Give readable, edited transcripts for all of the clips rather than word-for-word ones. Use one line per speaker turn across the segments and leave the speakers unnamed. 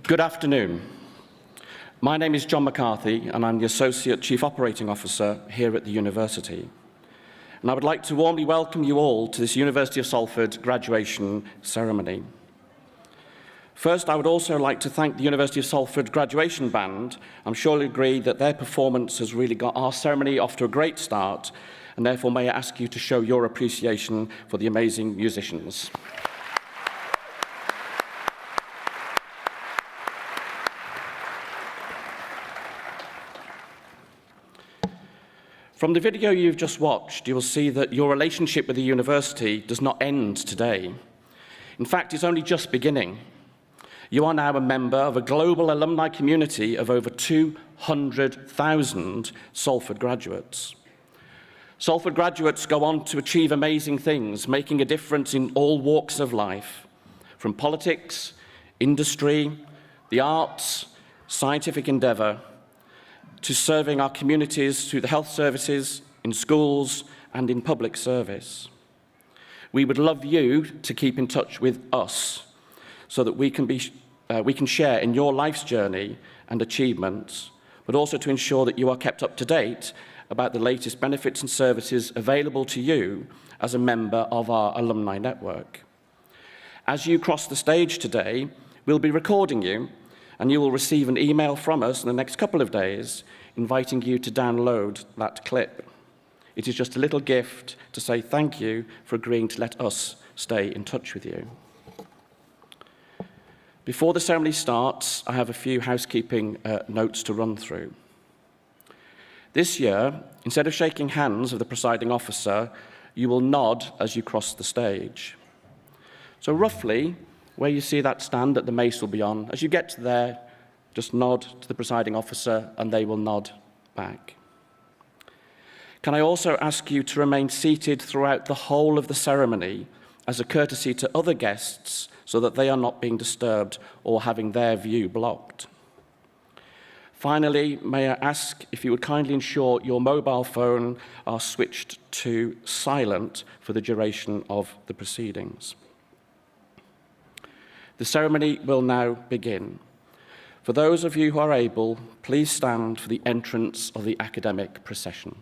Good afternoon. My name is John McCarthy, and I'm the Associate Chief Operating Officer here at the University. And I would like to warmly welcome you all to this University of Salford graduation ceremony. First, I would also like to thank the University of Salford Graduation Band. I'm sure you'll agree that their performance has really got our ceremony off to a great start, and therefore may I ask you to show your appreciation for the amazing musicians. From the video you've just watched, you will see that your relationship with the university does not end today. In fact, it's only just beginning. You are now a member of a global alumni community of over 200,000 Salford graduates. Salford graduates go on to achieve amazing things, making a difference in all walks of life, from politics, industry, the arts, scientific endeavour, to serving our communities through the health services, in schools, and in public service. We would love you to keep in touch with us so that we can share in your life's journey and achievements, but also to ensure that you are kept up to date about the latest benefits and services available to you as a member of our alumni network. As you cross the stage today, we'll be recording you, and you will receive an email from us in the next couple of days inviting you to download that clip. It is just a little gift to say thank you for agreeing to let us stay in touch with you. Before the ceremony starts, I have a few housekeeping notes to run through. This year, instead of shaking hands with the presiding officer, you will nod as you cross the stage. So roughly, where you see that stand that the mace will be on, as you get to there, just nod to the presiding officer and they will nod back. Can I also ask you to remain seated throughout the whole of the ceremony as a courtesy to other guests so that they are not being disturbed or having their view blocked? Finally, may I ask if you would kindly ensure your mobile phone are switched to silent for the duration of the proceedings. The ceremony will now begin. For those of you who are able, please stand for the entrance of the academic procession.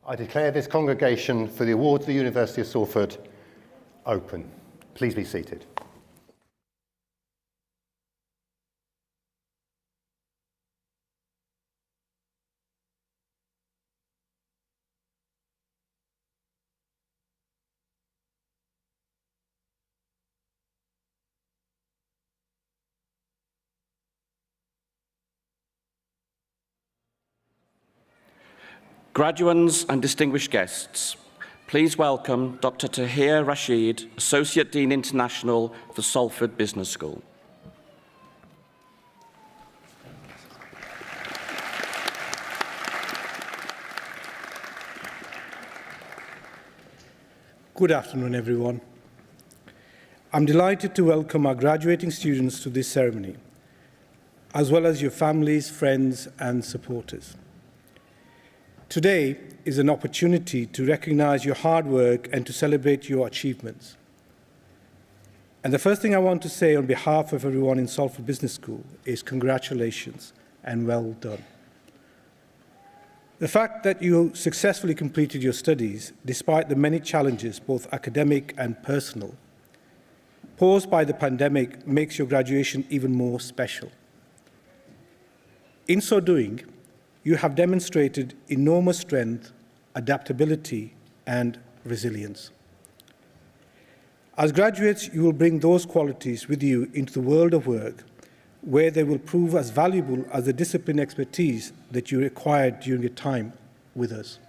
I declare this congregation for the awards of the University of Salford open. Please be seated.
Graduands and distinguished guests, please welcome Dr. Tahir Rashid, Associate Dean International for Salford Business School.
Good afternoon, everyone. I'm delighted to welcome our graduating students to this ceremony, as well as your families, friends, and supporters. Today is an opportunity to recognize your hard work and to celebrate your achievements. And the first thing I want to say on behalf of everyone in Salford Business School is congratulations and well done. The fact that you successfully completed your studies, despite the many challenges, both academic and personal, posed by the pandemic, makes your graduation even more special. In so doing, you have demonstrated enormous strength, adaptability, and resilience. As graduates, you will bring those qualities with you into the world of work, where they will prove as valuable as the discipline expertise that you acquired during your time with us.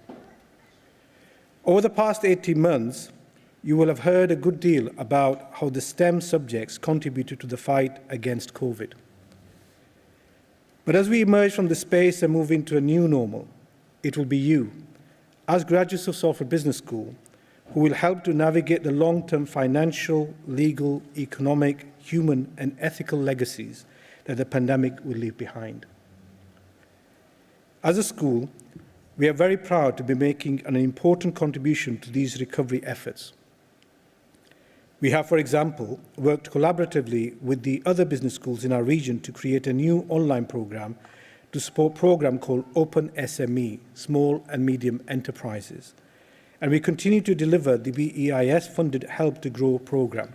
Over the past 18 months, you will have heard a good deal about how the STEM subjects contributed to the fight against COVID. But as we emerge from the space and move into a new normal, it will be you, as graduates of Salford Business School, who will help to navigate the long-term financial, legal, economic, human, and ethical legacies that the pandemic will leave behind. As a school, we are very proud to be making an important contribution to these recovery efforts. We have, for example, worked collaboratively with the other business schools in our region to create a new online program to support a program called Open SME, Small and Medium Enterprises. And we continue to deliver the BEIS-funded Help to Grow program.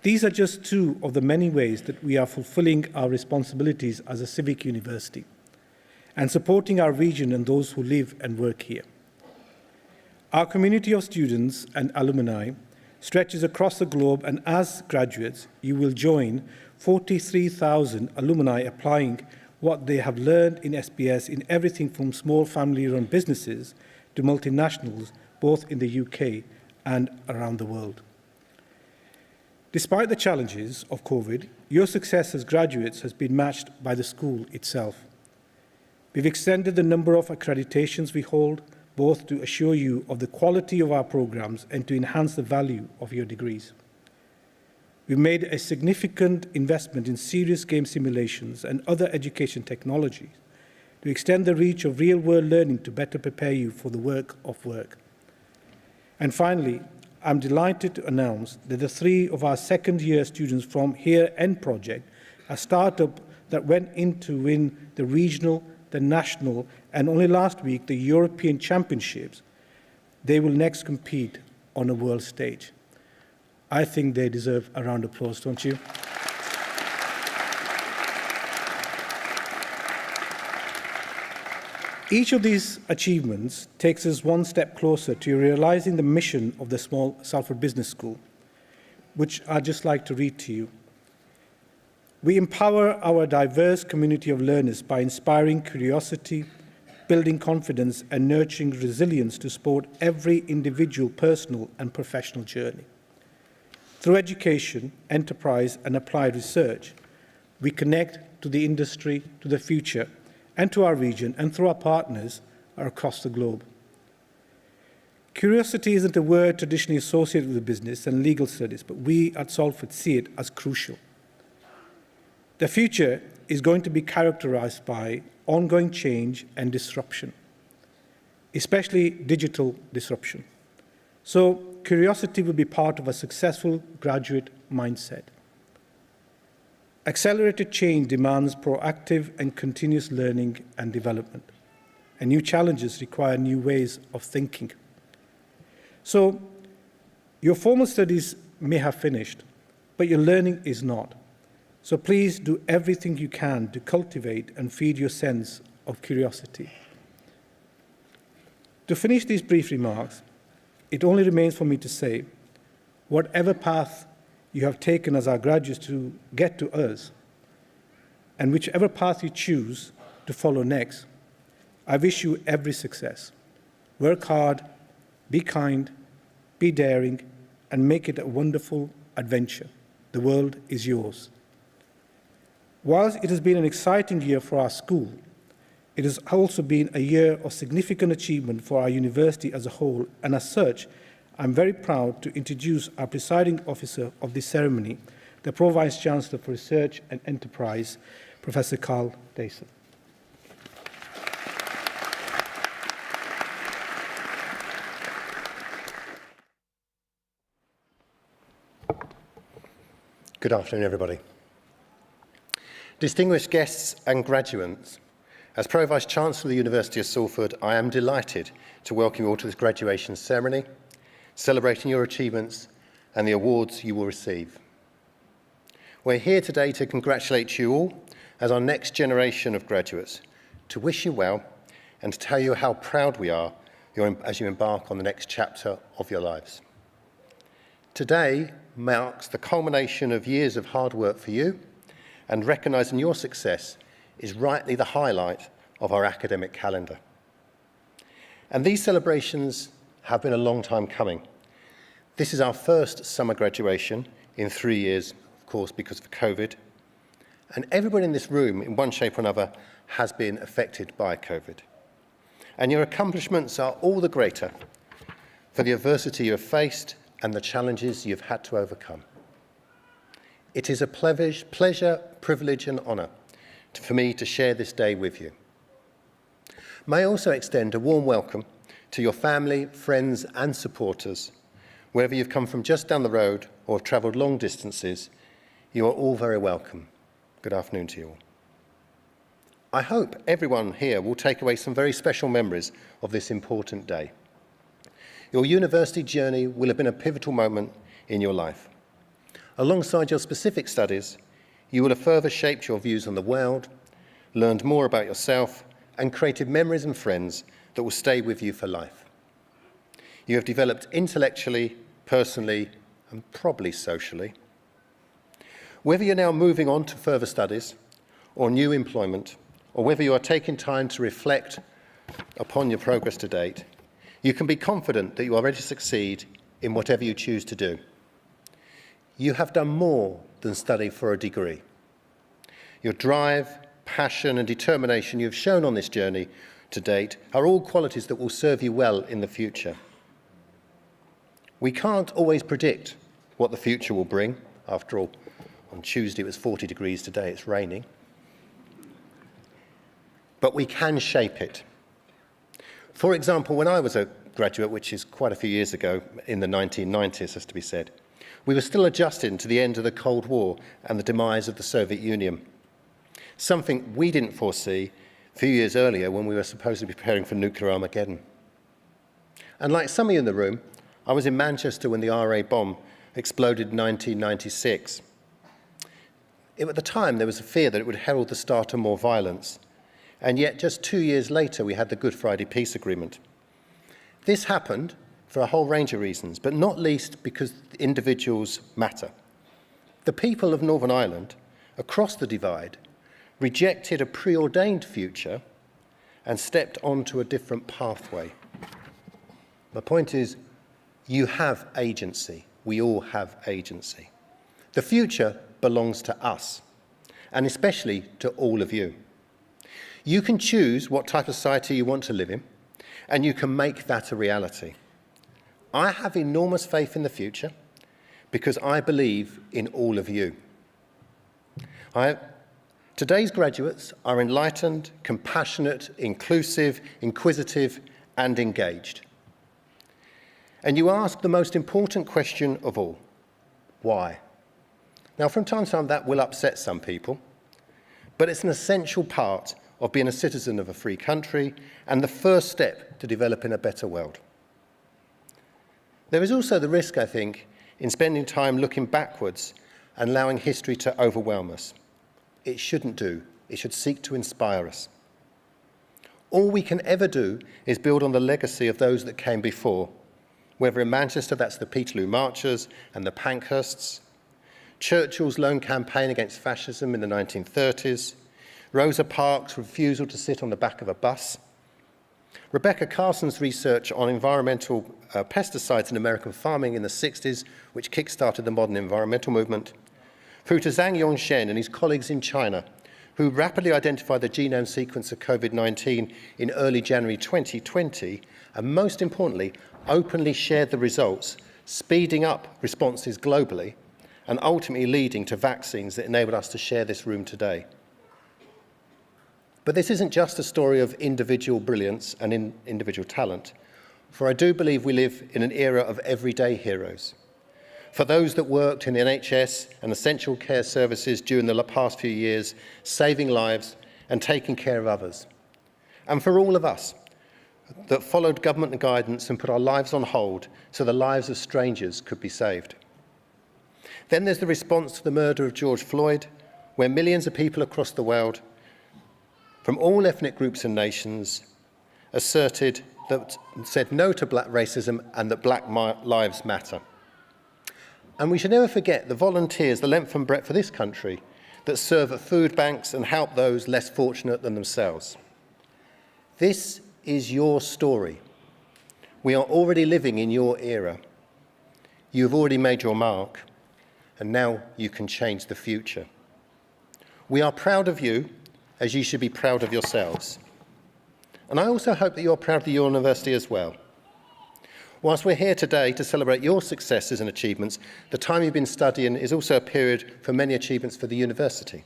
These are just two of the many ways that we are fulfilling our responsibilities as a civic university and supporting our region and those who live and work here. Our community of students and alumni stretches across the globe, and as graduates, you will join 43,000 alumni applying what they have learned in SBS in everything from small family-run businesses to multinationals, both in the UK and around the world. Despite the challenges of COVID, your success as graduates has been matched by the school itself. We've extended the number of accreditations we hold, both to assure you of the quality of our programs and to enhance the value of your degrees. We've made a significant investment in serious game simulations and other education technologies to extend the reach of real-world learning to better prepare you for the work of work. And finally, I'm delighted to announce that the three of our second-year students from Here End Project, a startup that went in to win the regional, the national, and only last week, the European Championships, they will next compete on a world stage. I think they deserve a round of applause, don't you? Each of these achievements takes us one step closer to realizing the mission of the small Salford Business School, which I'd just like to read to you. We empower our diverse community of learners by inspiring curiosity, building confidence, and nurturing resilience to support every individual personal and professional journey. Through education, enterprise, and applied research, we connect to the industry, to the future, and to our region, and through our partners across the globe. Curiosity isn't a word traditionally associated with business and legal studies, but we at Salford see it as crucial. The future is going to be characterized by ongoing change and disruption, especially digital disruption. So curiosity will be part of a successful graduate mindset. Accelerated change demands proactive and continuous learning and development, and new challenges require new ways of thinking. So, your formal studies may have finished, but your learning is not. So please do everything you can to cultivate and feed your sense of curiosity. To finish these brief remarks, it only remains for me to say, whatever path you have taken as our graduates to get to us, and whichever path you choose to follow next, I wish you every success. Work hard, be kind, be daring, and make it a wonderful adventure. The world is yours. Whilst it has been an exciting year for our school, it has also been a year of significant achievement for our university as a whole, and as such, I'm very proud to introduce our presiding officer of this ceremony, the Pro-Vice Chancellor for Research and Enterprise, Professor Dason.
Good afternoon, everybody. Distinguished guests and graduates, as Pro-Vice Chancellor of the University of Salford, I am delighted to welcome you all to this graduation ceremony, celebrating your achievements and the awards you will receive. We're here today to congratulate you all as our next generation of graduates, to wish you well and to tell you how proud we are as you embark on the next chapter of your lives. Today marks the culmination of years of hard work for you, and recognising your success is rightly the highlight of our academic calendar. And these celebrations have been a long time coming. This is our first summer graduation in 3 years, of course, because of COVID. And everybody in this room, in one shape or another, has been affected by COVID. And your accomplishments are all the greater for the adversity you have faced and the challenges you've had to overcome. It is a pleasure, privilege and honour for me to share this day with you. May I also extend a warm welcome to your family, friends and supporters. Wherever you've come from just down the road or have travelled long distances, you are all very welcome. Good afternoon to you all. I hope everyone here will take away some very special memories of this important day. Your university journey will have been a pivotal moment in your life. Alongside your specific studies, you will have further shaped your views on the world, learned more about yourself, and created memories and friends that will stay with you for life. You have developed intellectually, personally, and probably socially. Whether you're now moving on to further studies or new employment, or whether you are taking time to reflect upon your progress to date, you can be confident that you are ready to succeed in whatever you choose to do. You have done more than study for a degree. Your drive, passion and determination you have shown on this journey to date are all qualities that will serve you well in the future. We can't always predict what the future will bring. After all, on Tuesday it was 40 degrees, today it's raining. But we can shape it. For example, when I was a graduate, which is quite a few years ago, in the 1990s, has to be said, we were still adjusting to the end of the Cold War and the demise of the Soviet Union, something we didn't foresee a few years earlier when we were supposed to be preparing for nuclear Armageddon. And like some of you in the room, I was in Manchester when the RA bomb exploded in 1996. At the time, there was a fear that it would herald the start of more violence. And yet, just 2 years later, we had the Good Friday Peace Agreement. This happened for a whole range of reasons, but not least because individuals matter. The people of Northern Ireland, across the divide, rejected a preordained future and stepped onto a different pathway. My point is, you have agency. We all have agency. The future belongs to us, and especially to all of you. You can choose what type of society you want to live in, and you can make that a reality. I have enormous faith in the future because I believe in all of you. Today's graduates are enlightened, compassionate, inclusive, inquisitive, and engaged. And you ask the most important question of all: why? Now, from time to time, that will upset some people, but it's an essential part of being a citizen of a free country and the first step to developing a better world. There is also the risk, I think, in spending time looking backwards and allowing history to overwhelm us. It shouldn't do. It should seek to inspire us. All we can ever do is build on the legacy of those that came before, whether in Manchester, that's the Peterloo Marchers and the Pankhursts, Churchill's lone campaign against fascism in the 1930s, Rosa Parks' refusal to sit on the back of a bus, Rebecca Carson's research on environmental pesticides in American farming in the 60s, which kick-started the modern environmental movement, through to Zhang Yongshen and his colleagues in China, who rapidly identified the genome sequence of COVID-19 in early January 2020, and most importantly, openly shared the results, speeding up responses globally, and ultimately leading to vaccines that enabled us to share this room today. But this isn't just a story of individual brilliance and individual talent, for I do believe we live in an era of everyday heroes. For those that worked in the NHS and essential care services during the past few years, saving lives and taking care of others. And for all of us that followed government guidance and put our lives on hold so the lives of strangers could be saved. Then there's the response to the murder of George Floyd, where millions of people across the world, from all ethnic groups and nations, said no to black racism and that black lives matter. And we should never forget the volunteers, the length and breadth of this country, that serve at food banks and help those less fortunate than themselves. This is your story. We are already living in your era. You have already made your mark, and now you can change the future. We are proud of you, as you should be proud of yourselves. And I also hope that you're proud of your university as well. Whilst we're here today to celebrate your successes and achievements, the time you've been studying is also a period for many achievements for the university.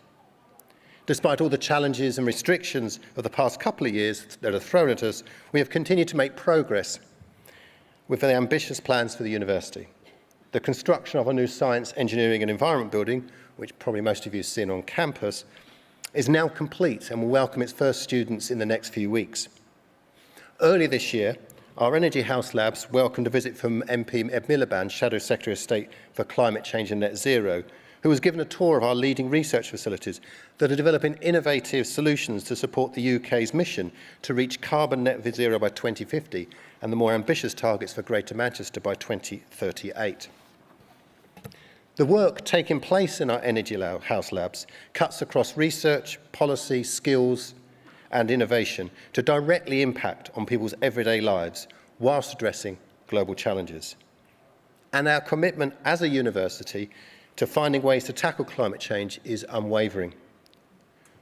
Despite all the challenges and restrictions of the past couple of years that are thrown at us, we have continued to make progress with the ambitious plans for the university. The construction of our new Science, Engineering and Environment building, which probably most of you have seen on campus, is now complete and will welcome its first students in the next few weeks. Earlier this year, our Energy House Labs welcomed a visit from MP Ed Miliband, Shadow Secretary of State for Climate Change and Net Zero, who was given a tour of our leading research facilities that are developing innovative solutions to support the UK's mission to reach carbon net zero by 2050 and the more ambitious targets for Greater Manchester by 2038. The work taking place in our Energy House Labs cuts across research, policy, skills and innovation to directly impact on people's everyday lives whilst addressing global challenges. And our commitment as a university to finding ways to tackle climate change is unwavering.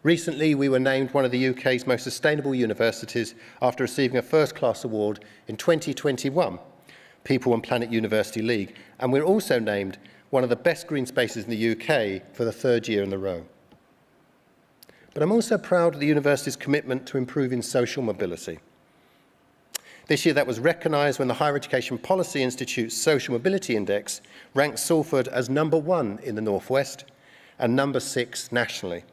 Recently, we were named one of the UK's most sustainable universities after receiving a first-class award in 2021, People and Planet University League, and we're also named one of the best green spaces in the UK for the third year in a row. But I'm also proud of the university's commitment to improving social mobility. This year that was recognised when the Higher Education Policy Institute's Social Mobility Index ranked Salford as #1 in the North West and #6 nationally,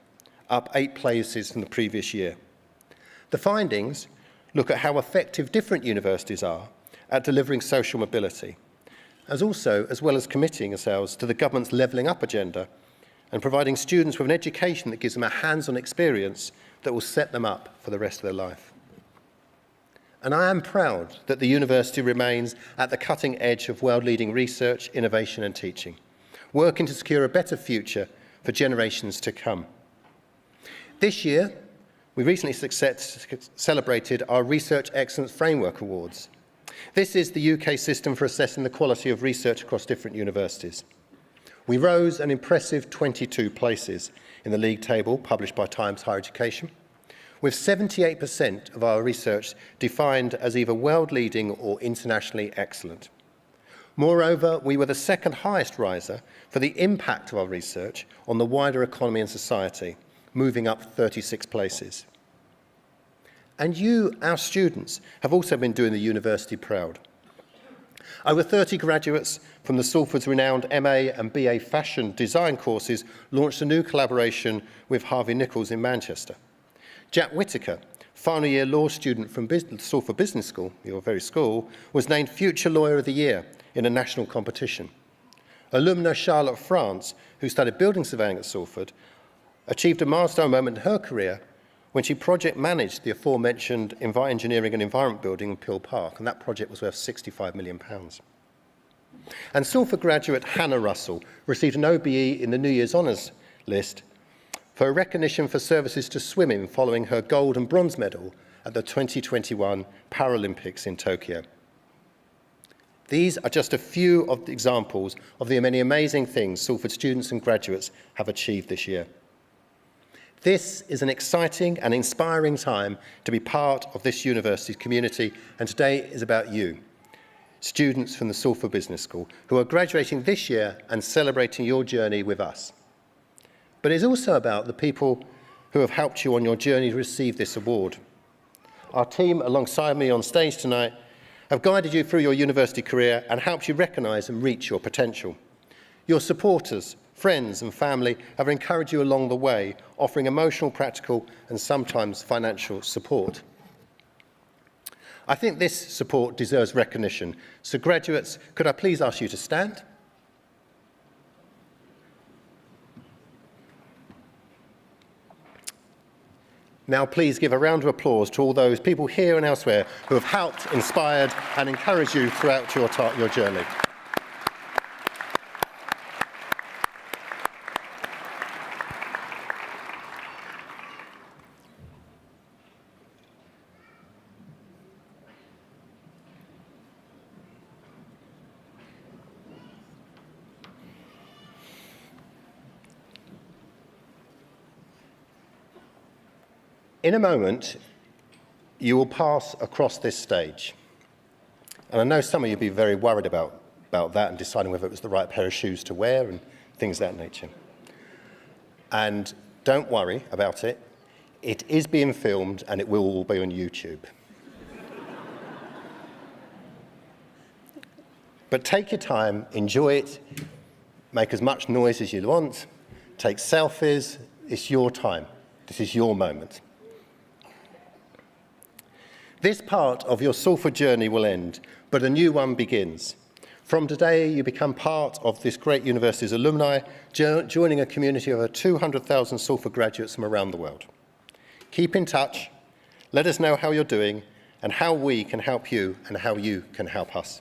up 8 places from the previous year. The findings look at how effective different universities are at delivering social mobility, as well as committing ourselves to the government's levelling up agenda and providing students with an education that gives them a hands-on experience that will set them up for the rest of their life. And I am proud that the university remains at the cutting edge of world-leading research, innovation and teaching, working to secure a better future for generations to come. This year, we recently celebrated our Research Excellence Framework Awards. This is the UK system for assessing the quality of research across different universities. We rose an impressive 22 places in the league table published by Times Higher Education, with 78% of our research defined as either world-leading or internationally excellent. Moreover, we were the second highest riser for the impact of our research on the wider economy and society, moving up 36 places. And you, our students, have also been doing the university proud. Over 30 graduates from the Salford's renowned MA and BA Fashion Design courses launched a new collaboration with Harvey Nichols in Manchester. Jack Whittaker, final year law student from Salford Business School, your very school, was named Future Lawyer of the Year in a national competition. Alumna Charlotte France, who studied building surveying at Salford, achieved a milestone moment in her career when she project managed the aforementioned Engineering and Environment building in Peel Park, and that project was worth £65 million. And Salford graduate Hannah Russell received an OBE in the New Year's Honours list for a recognition for services to swimming following her gold and bronze medal at the 2021 Paralympics in Tokyo. These are just a few of the examples of the many amazing things Salford students and graduates have achieved this year. This is an exciting and inspiring time to be part of this university's community, and today is about you, students from the Salford Business School, who are graduating this year and celebrating your journey with us. But it's also about the people who have helped you on your journey to receive this award. Our team, alongside me on stage tonight, have guided you through your university career and helped you recognise and reach your potential. Your supporters, friends and family have encouraged you along the way, offering emotional, practical and sometimes financial support. I think this support deserves recognition. So graduates, could I please ask you to stand? Now please give a round of applause to all those people here and elsewhere who have helped, inspired and encouraged you throughout your journey. In a moment, you will pass across this stage. And I know some of you will be very worried about that and deciding whether it was the right pair of shoes to wear and things of that nature. And don't worry about it. It is being filmed and it will all be on YouTube. But take your time, enjoy it, make as much noise as you want, take selfies. It's your time. This is your moment. This part of your Salford journey will end, but a new one begins. From today, you become part of this great university's alumni, joining a community of over 200,000 Salford graduates from around the world. Keep in touch, let us know how you're doing, and how we can help you, and how you can help us.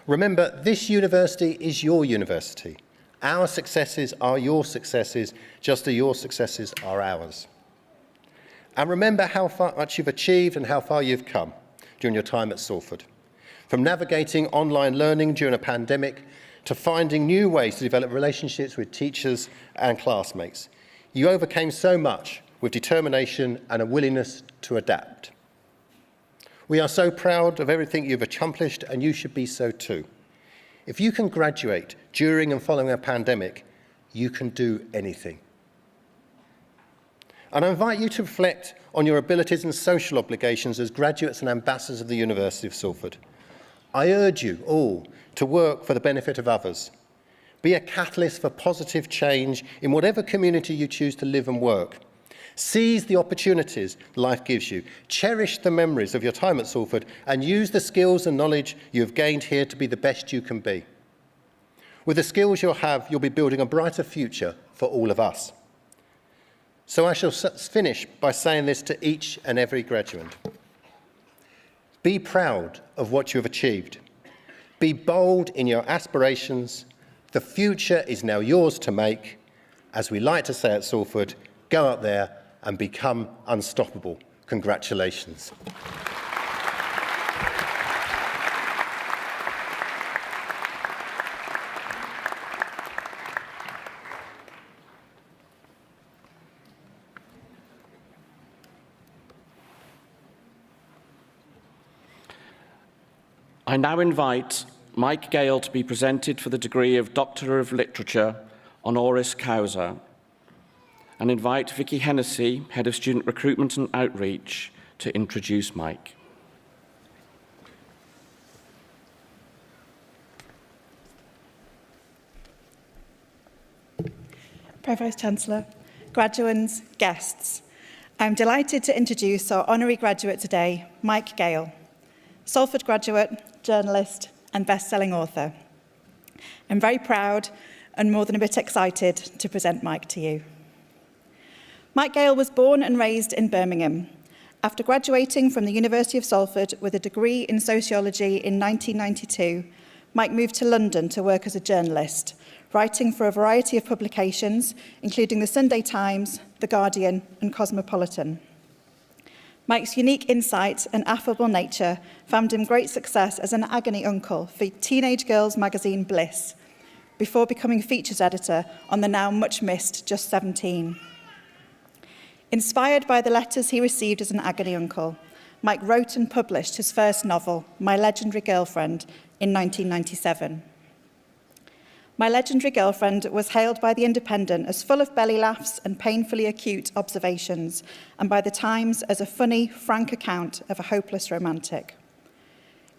Remember, this university is your university. Our successes are your successes, just as your successes are ours. And remember how much you've achieved and how far you've come during your time at Salford. From navigating online learning during a pandemic to finding new ways to develop relationships with teachers and classmates. You overcame so much with determination and a willingness to adapt. We are so proud of everything you've accomplished, and you should be so too. If you can graduate during and following a pandemic, you can do anything. And I invite you to reflect on your abilities and social obligations as graduates and ambassadors of the University of Salford. I urge you all to work for the benefit of others. Be a catalyst for positive change in whatever community you choose to live and work. Seize the opportunities life gives you. Cherish the memories of your time at Salford and use the skills and knowledge you have gained here to be the best you can be. With the skills you'll have, you'll be building a brighter future for all of us. So I shall finish by saying this to each and every graduate. Be proud of what you have achieved. Be bold in your aspirations. The future is now yours to make. As we like to say at Salford, go out there and become unstoppable. Congratulations.
I now invite Mike Gale to be presented for the degree of Doctor of Literature honoris causa, and invite Vicky Hennessy, Head of Student Recruitment and Outreach, to introduce Mike.
Provost Chancellor, graduands, guests, I'm delighted to introduce our honorary graduate today, Mike Gale, Salford graduate, journalist and best-selling author. I'm very proud and more than a bit excited to present Mike to you. Mike Gale was born and raised in Birmingham. After graduating from the University of Salford with a degree in sociology in 1992, Mike moved to London to work as a journalist, writing for a variety of publications, including the Sunday Times, The Guardian and Cosmopolitan. Mike's unique insight and affable nature found him great success as an agony uncle for teenage girls magazine Bliss, before becoming features editor on the now much-missed Just 17. Inspired by the letters he received as an agony uncle, Mike wrote and published his first novel, My Legendary Girlfriend, in 1997. My Legendary Girlfriend was hailed by The Independent as full of belly laughs and painfully acute observations, and by The Times as a funny, frank account of a hopeless romantic.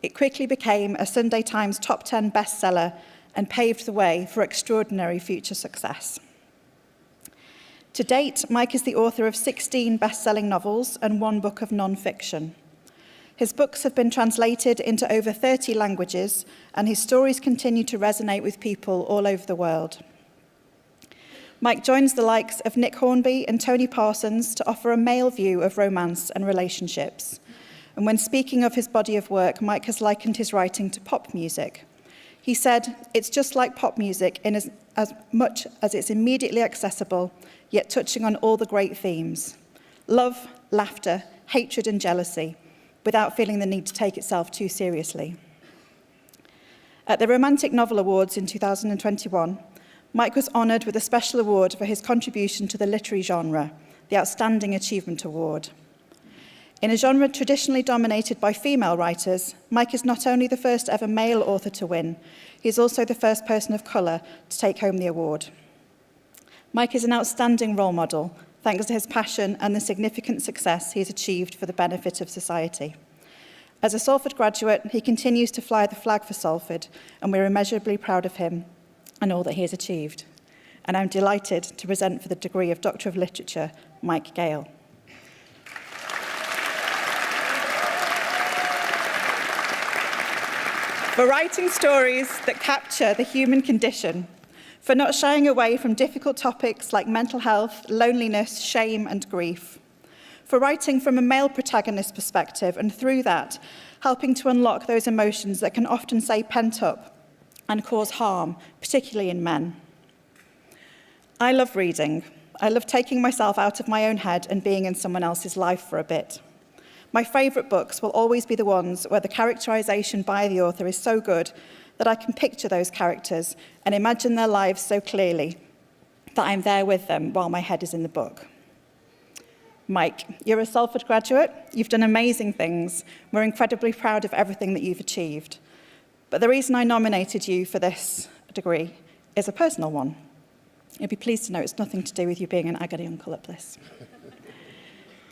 It quickly became a Sunday Times top 10 bestseller and paved the way for extraordinary future success. To date, Mike is the author of 16 best-selling novels and 1 book of non-fiction. His books have been translated into over 30 languages, and his stories continue to resonate with people all over the world. Mike joins the likes of Nick Hornby and Tony Parsons to offer a male view of romance and relationships. And when speaking of his body of work, Mike has likened his writing to pop music. He said, "It's just like pop music in as much as it's immediately accessible, yet touching on all the great themes: love, laughter, hatred and jealousy, without feeling the need to take itself too seriously." At the Romantic Novel Awards in 2021, Mike was honoured with a special award for his contribution to the literary genre, the Outstanding Achievement Award. In a genre traditionally dominated by female writers, Mike is not only the first ever male author to win, he is also the first person of colour to take home the award. Mike is an outstanding role model, thanks to his passion and the significant success he has achieved for the benefit of society. As a Salford graduate, he continues to fly the flag for Salford, and we're immeasurably proud of him and all that he has achieved. And I'm delighted to present for the degree of Doctor of Literature, Mike Gale. For writing stories that capture the human condition, for not shying away from difficult topics like mental health, loneliness, shame and grief, for writing from a male protagonist's perspective and through that, helping to unlock those emotions that can often stay pent up and cause harm, particularly in men. I love reading. I love taking myself out of my own head and being in someone else's life for a bit. My favourite books will always be the ones where the characterisation by the author is so good that I can picture those characters and imagine their lives so clearly that I'm there with them while my head is in the book. Mike, you're a Salford graduate. You've done amazing things. We're incredibly proud of everything that you've achieved. But the reason I nominated you for this degree is a personal one. You'll be pleased to know it's nothing to do with you being an agony uncle at Bliss.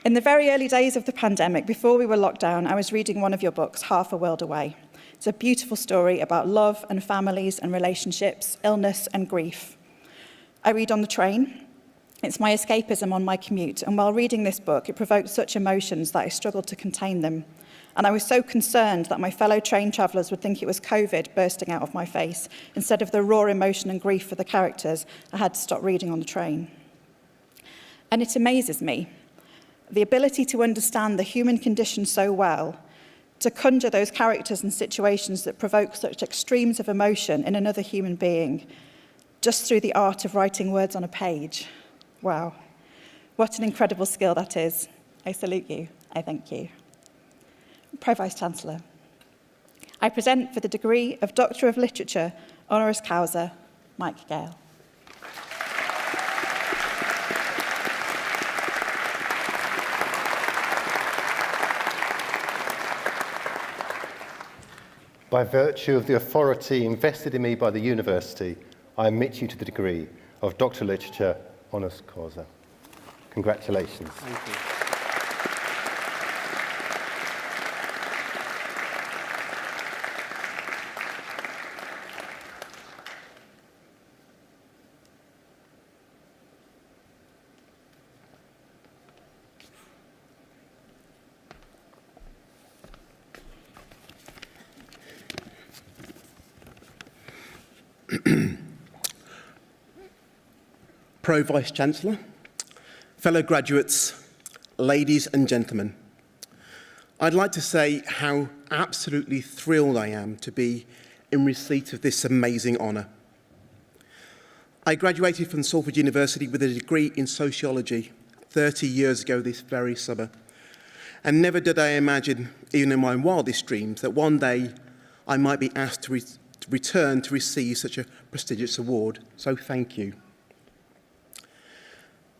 In the very early days of the pandemic, before we were locked down, I was reading one of your books, Half a World Away. It's a beautiful story about love and families and relationships, illness and grief. I read on the train. It's my escapism on my commute, and while reading this book, it provoked such emotions that I struggled to contain them. And I was so concerned that my fellow train travellers would think it was COVID bursting out of my face, instead of the raw emotion and grief for the characters, I had to stop reading on the train. And it amazes me, the ability to understand the human condition so well, to conjure those characters and situations that provoke such extremes of emotion in another human being, just through the art of writing words on a page. Wow, what an incredible skill that is. I salute you. I thank you. Pro-Vice-Chancellor, I present for the degree of Doctor of Literature, honoris causa, Mike Gale.
By virtue of the authority invested in me by the university, I admit you to the degree of Doctor of Literature, honoris causa. Congratulations.
Thank you.
Pro-Vice-Chancellor, fellow graduates, ladies and gentlemen, I'd like to say how absolutely thrilled I am to be in receipt of this amazing honour. I graduated from Salford University with a degree in sociology 30 years ago this very summer, And never did I imagine, even in my wildest dreams, that one day I might be asked to return to receive such a prestigious award. So thank you.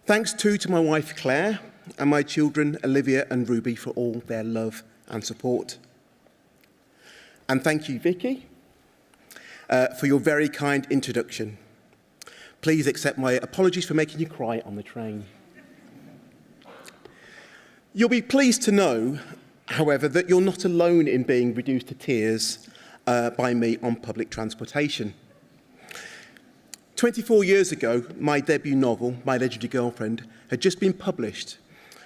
Thanks too to my wife Claire and my children Olivia and Ruby for all their love and support. And thank you, Vicky, for your very kind introduction. Please accept my apologies for making you cry on the train. You'll be pleased to know, however, that you're not alone in being reduced to tears by me on public transportation. 24 years ago, my debut novel, My Legendary Girlfriend, had just been published,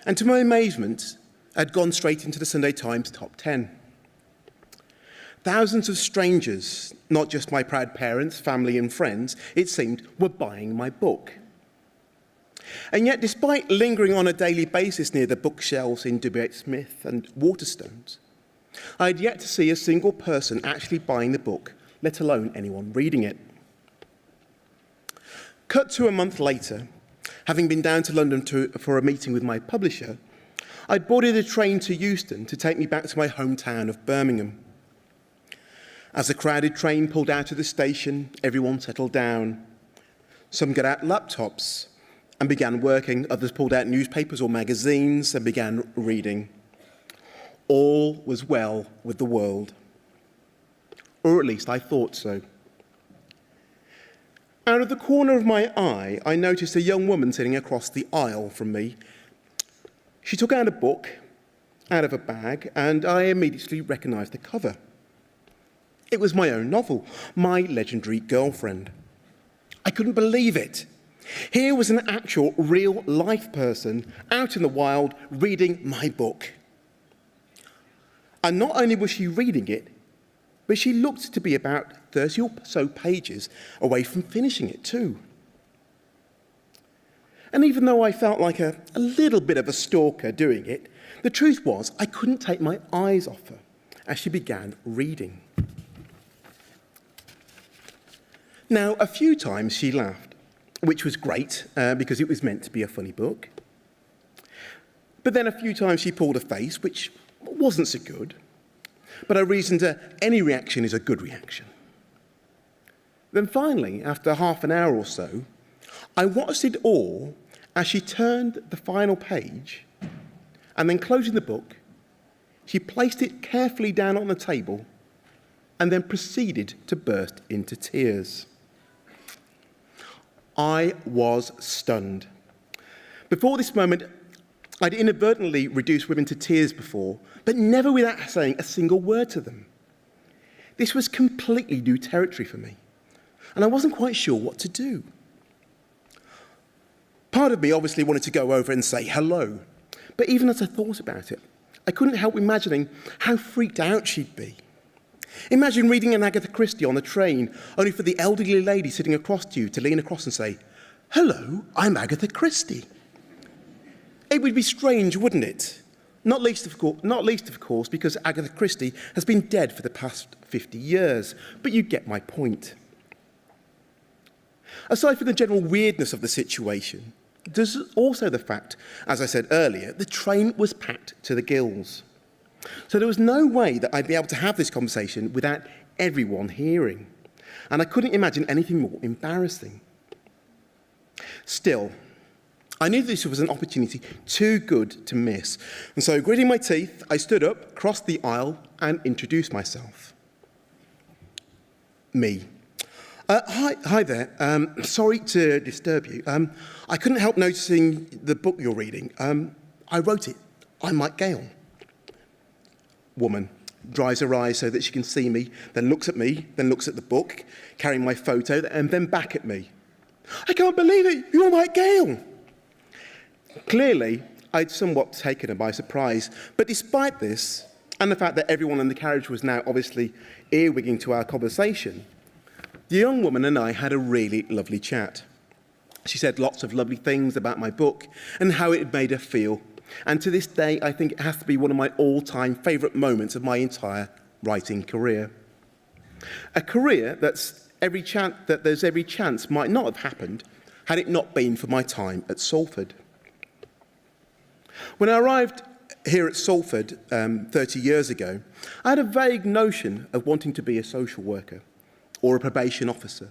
and to my amazement, had gone straight into the Sunday Times top 10. Thousands of strangers, not just my proud parents, family and friends, it seemed, were buying my book. And yet, despite lingering on a daily basis near the bookshelves in W.H. Smith and Waterstones, I had yet to see a single person actually buying the book, let alone anyone reading it. Cut to a month later, having been down to London for a meeting with my publisher, I'd boarded a train to Euston to take me back to my hometown of Birmingham. As the crowded train pulled out of the station, everyone settled down. Some got out laptops and began working. Others pulled out newspapers or magazines and began reading. All was well with the world. Or at least I thought so. Out of the corner of my eye, I noticed a young woman sitting across the aisle from me. She took out a book out of a bag, and I immediately recognised the cover. It was my own novel, My Legendary Girlfriend. I couldn't believe it. Here was an actual, real-life person out in the wild reading my book. And not only was she reading it, but she looked to be about 30 or so pages away from finishing it too. And even though I felt like a little bit of a stalker doing it, the truth was I couldn't take my eyes off her as she began reading. Now, a few times she laughed, which was great because it was meant to be a funny book. But then a few times she pulled a face, which wasn't so good. But I reasoned any reaction is a good reaction. Then finally, after half an hour or so, I watched it all as she turned the final page, and then closing the book, she placed it carefully down on the table and then proceeded to burst into tears. I was stunned. Before this moment, I'd inadvertently reduced women to tears before, but never without saying a single word to them. This was completely new territory for me, and I wasn't quite sure what to do. Part of me obviously wanted to go over and say hello, but even as I thought about it, I couldn't help imagining how freaked out she'd be. Imagine reading an Agatha Christie on the train, only for the elderly lady sitting across to you to lean across and say, "Hello, I'm Agatha Christie." It would be strange, wouldn't it? Not least, of course, because Agatha Christie has been dead for the past 50 years, but you get my point. Aside from the general weirdness of the situation, there's also the fact, as I said earlier, the train was packed to the gills. So there was no way that I'd be able to have this conversation without everyone hearing. And I couldn't imagine anything more embarrassing. Still, I knew this was an opportunity too good to miss. And so, gritting my teeth, I stood up, crossed the aisle, and introduced myself. Me. Hi there. Sorry to disturb you. I couldn't help noticing the book you're reading. I wrote it. I'm like Gale. Woman dries her eyes so that she can see me, then looks at me, then looks at the book, carrying my photo, and then back at me. I can't believe it. You're like Gale. Clearly, I'd somewhat taken her by surprise. But despite this, and the fact that everyone in the carriage was now obviously earwigging to our conversation, the young woman and I had a really lovely chat. She said lots of lovely things about my book and how it had made her feel. And to this day, I think it has to be one of my all-time favourite moments of my entire writing career. A career that there's every chance might not have happened had it not been for my time at Salford. When I arrived here at Salford 30 years ago, I had a vague notion of wanting to be a social worker or a probation officer,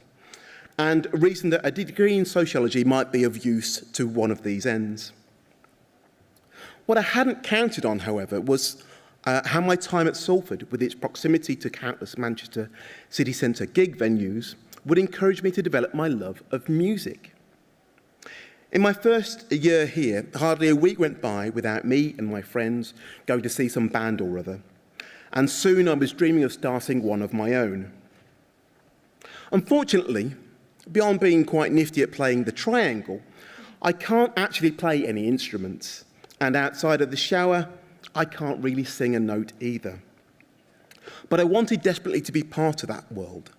and reasoned that a degree in sociology might be of use to one of these ends. What I hadn't counted on, however, was how my time at Salford, with its proximity to countless Manchester city centre gig venues, would encourage me to develop my love of music. In my first year here, hardly a week went by without me and my friends going to see some band or other, and soon I was dreaming of starting one of my own. Unfortunately, beyond being quite nifty at playing the triangle, I can't actually play any instruments, and outside of the shower, I can't really sing a note either. But I wanted desperately to be part of that world.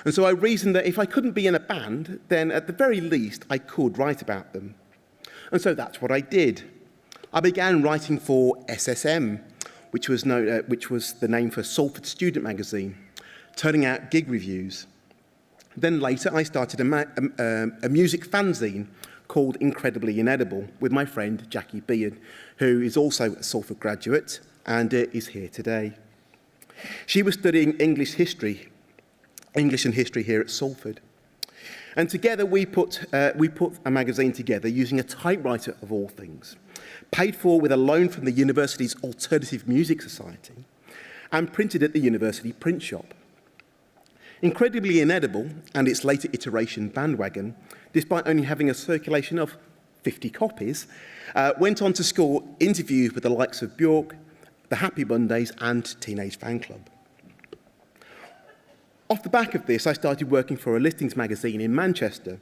And so I reasoned that if I couldn't be in a band, then at the very least I could write about them. And so that's what I did. I began writing for SSM, which was the name for Salford Student Magazine, turning out gig reviews. Then later I started a music fanzine called Incredibly Inedible with my friend Jackie Beard, who is also a Salford graduate and is here today. She was studying English and history here at Salford. And together we put a magazine together using a typewriter of all things, paid for with a loan from the university's Alternative Music Society, and printed at the university print shop. Incredibly Inedible, and its later iteration Bandwagon, despite only having a circulation of 50 copies, went on to score interviews with the likes of Bjork, the Happy Mondays, and Teenage Fan Club. Off the back of this, I started working for a listings magazine in Manchester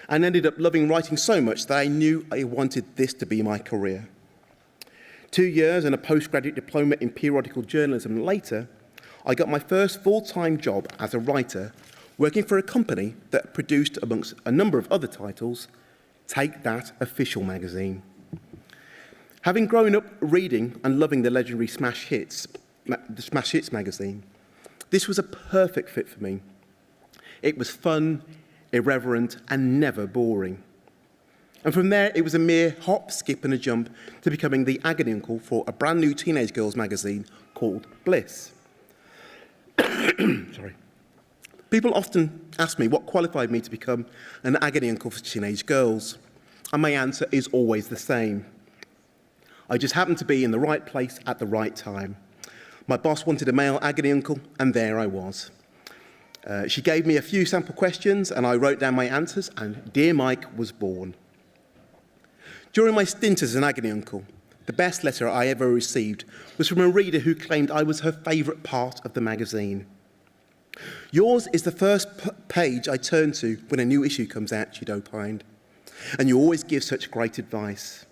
and ended up loving writing so much that I knew I wanted this to be my career. 2 years and a postgraduate diploma in periodical journalism later, I got my first full-time job as a writer, working for a company that produced, amongst a number of other titles, Take That Official magazine. Having grown up reading and loving the legendary Smash Hits magazine, this was a perfect fit for me. It was fun, irreverent, and never boring. And from there, it was a mere hop, skip, and a jump to becoming the agony uncle for a brand new teenage girls magazine called Bliss. Sorry. People often ask me what qualified me to become an agony uncle for teenage girls, and my answer is always the same. I just happened to be in the right place at the right time. My boss wanted a male agony uncle, and there I was. She gave me a few sample questions, and I wrote down my answers, and Dear Mike was born. During my stint as an agony uncle, the best letter I ever received was from a reader who claimed I was her favourite part of the magazine. Yours is the first page I turn to when a new issue comes out, she'd opined, and you always give such great advice.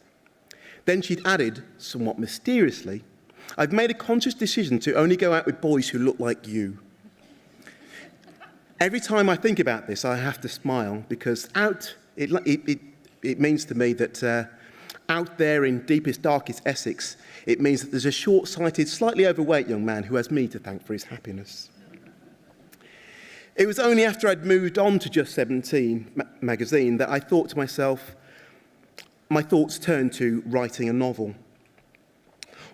Then she'd added, somewhat mysteriously, I've made a conscious decision to only go out with boys who look like you. Every time I think about this, I have to smile, because it means to me that out there in deepest, darkest Essex, it means that there's a short-sighted, slightly overweight young man who has me to thank for his happiness. It was only after I'd moved on to Just 17 magazine that I thought to myself, my thoughts turned to writing a novel.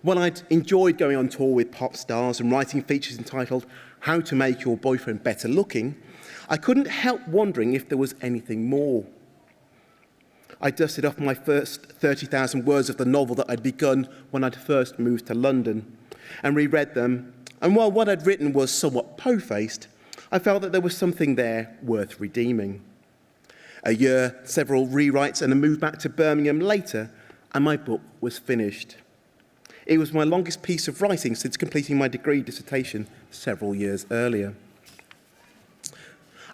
While I'd enjoyed going on tour with pop stars and writing features entitled How to Make Your Boyfriend Better Looking, I couldn't help wondering if there was anything more. I dusted off my first 30,000 words of the novel that I'd begun when I'd first moved to London and reread them, and while what I'd written was somewhat po-faced, I felt that there was something there worth redeeming. A year, several rewrites, and a move back to Birmingham later, and my book was finished. It was my longest piece of writing since completing my degree dissertation several years earlier.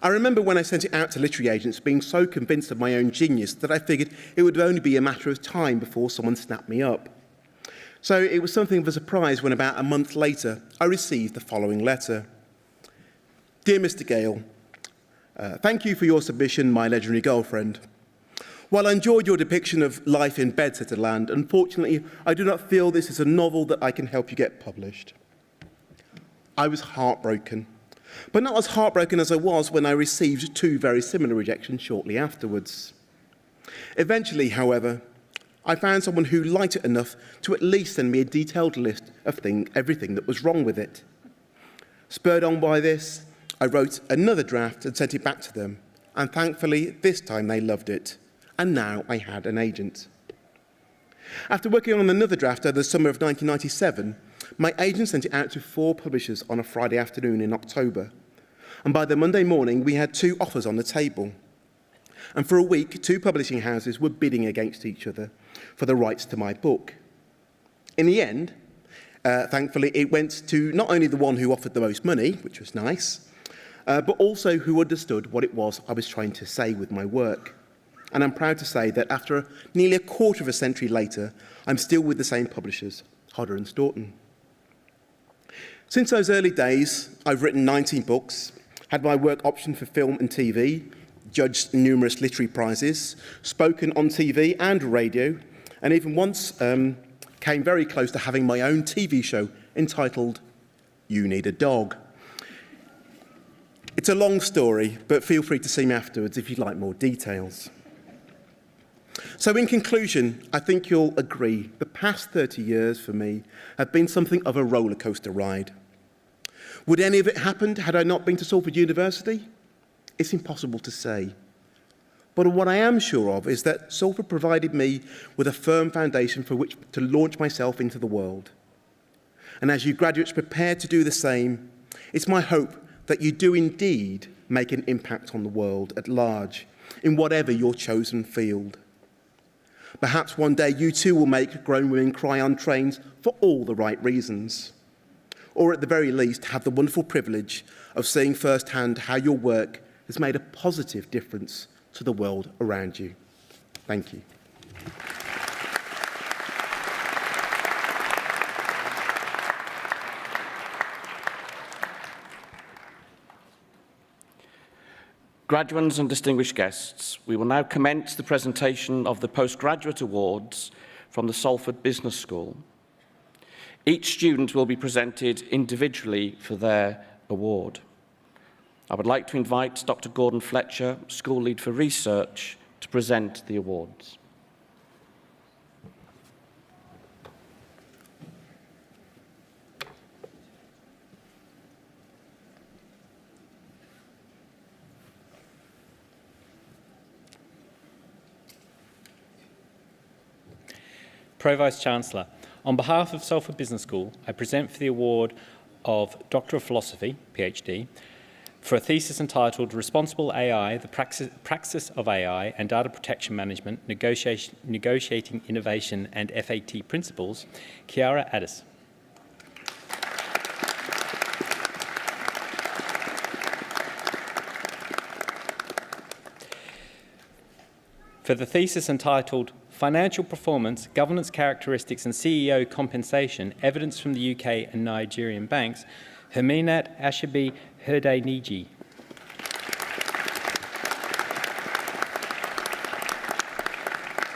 I remember when I sent it out to literary agents being so convinced of my own genius that I figured it would only be a matter of time before someone snapped me up. So it was something of a surprise when about a month later I received the following letter. Dear Mr. Gale, thank you for your submission, my legendary girlfriend. While I enjoyed your depiction of life in Bedsetter land, unfortunately, I do not feel this is a novel that I can help you get published. I was heartbroken, but not as heartbroken as I was when I received 2 very similar rejections shortly afterwards. Eventually, however, I found someone who liked it enough to at least send me a detailed list of everything that was wrong with it. Spurred on by this, I wrote another draft and sent it back to them, and thankfully this time they loved it, and now I had an agent. After working on another draft over the summer of 1997, my agent sent it out to 4 publishers on a Friday afternoon in October, and by the Monday morning we had 2 offers on the table. And for a week, 2 publishing houses were bidding against each other for the rights to my book. In the end, thankfully, it went to not only the one who offered the most money, which was nice, but also who understood what it was I was trying to say with my work. And I'm proud to say that after nearly a quarter of a century later, I'm still with the same publishers, Hodder and Stoughton. Since those early days, I've written 19 books, had my work optioned for film and TV, judged numerous literary prizes, spoken on TV and radio, and even once came very close to having my own TV show entitled You Need a Dog. It's a long story, but feel free to see me afterwards if you'd like more details. So in conclusion, I think you'll agree the past 30 years for me have been something of a roller coaster ride. Would any of it happened had I not been to Salford University? It's impossible to say. But what I am sure of is that Salford provided me with a firm foundation for which to launch myself into the world. And as you graduates prepare to do the same, it's my hope that you do indeed make an impact on the world at large, in whatever your chosen field. Perhaps one day you too will make grown women cry on trains for all the right reasons. Or at the very least, have the wonderful privilege of seeing firsthand how your work has made a positive difference to the world around you. Thank you.
Graduates and distinguished guests, we will now commence the presentation of the Postgraduate Awards from the Salford Business School. Each student will be presented individually for their award. I would like to invite Dr. Gordon Fletcher, School Lead for Research, to present the awards.
Pro-Vice Chancellor, on behalf of Salford Business School, I present for the award of Doctor of Philosophy, PhD, for a thesis entitled Responsible AI, the Praxis of AI and Data Protection Management, Negotiating Innovation and FAT Principles, Chiara Addis. For the thesis entitled Financial Performance, Governance Characteristics and CEO Compensation, Evidence from the UK and Nigerian Banks, Herminat Ashabi Herdayniji.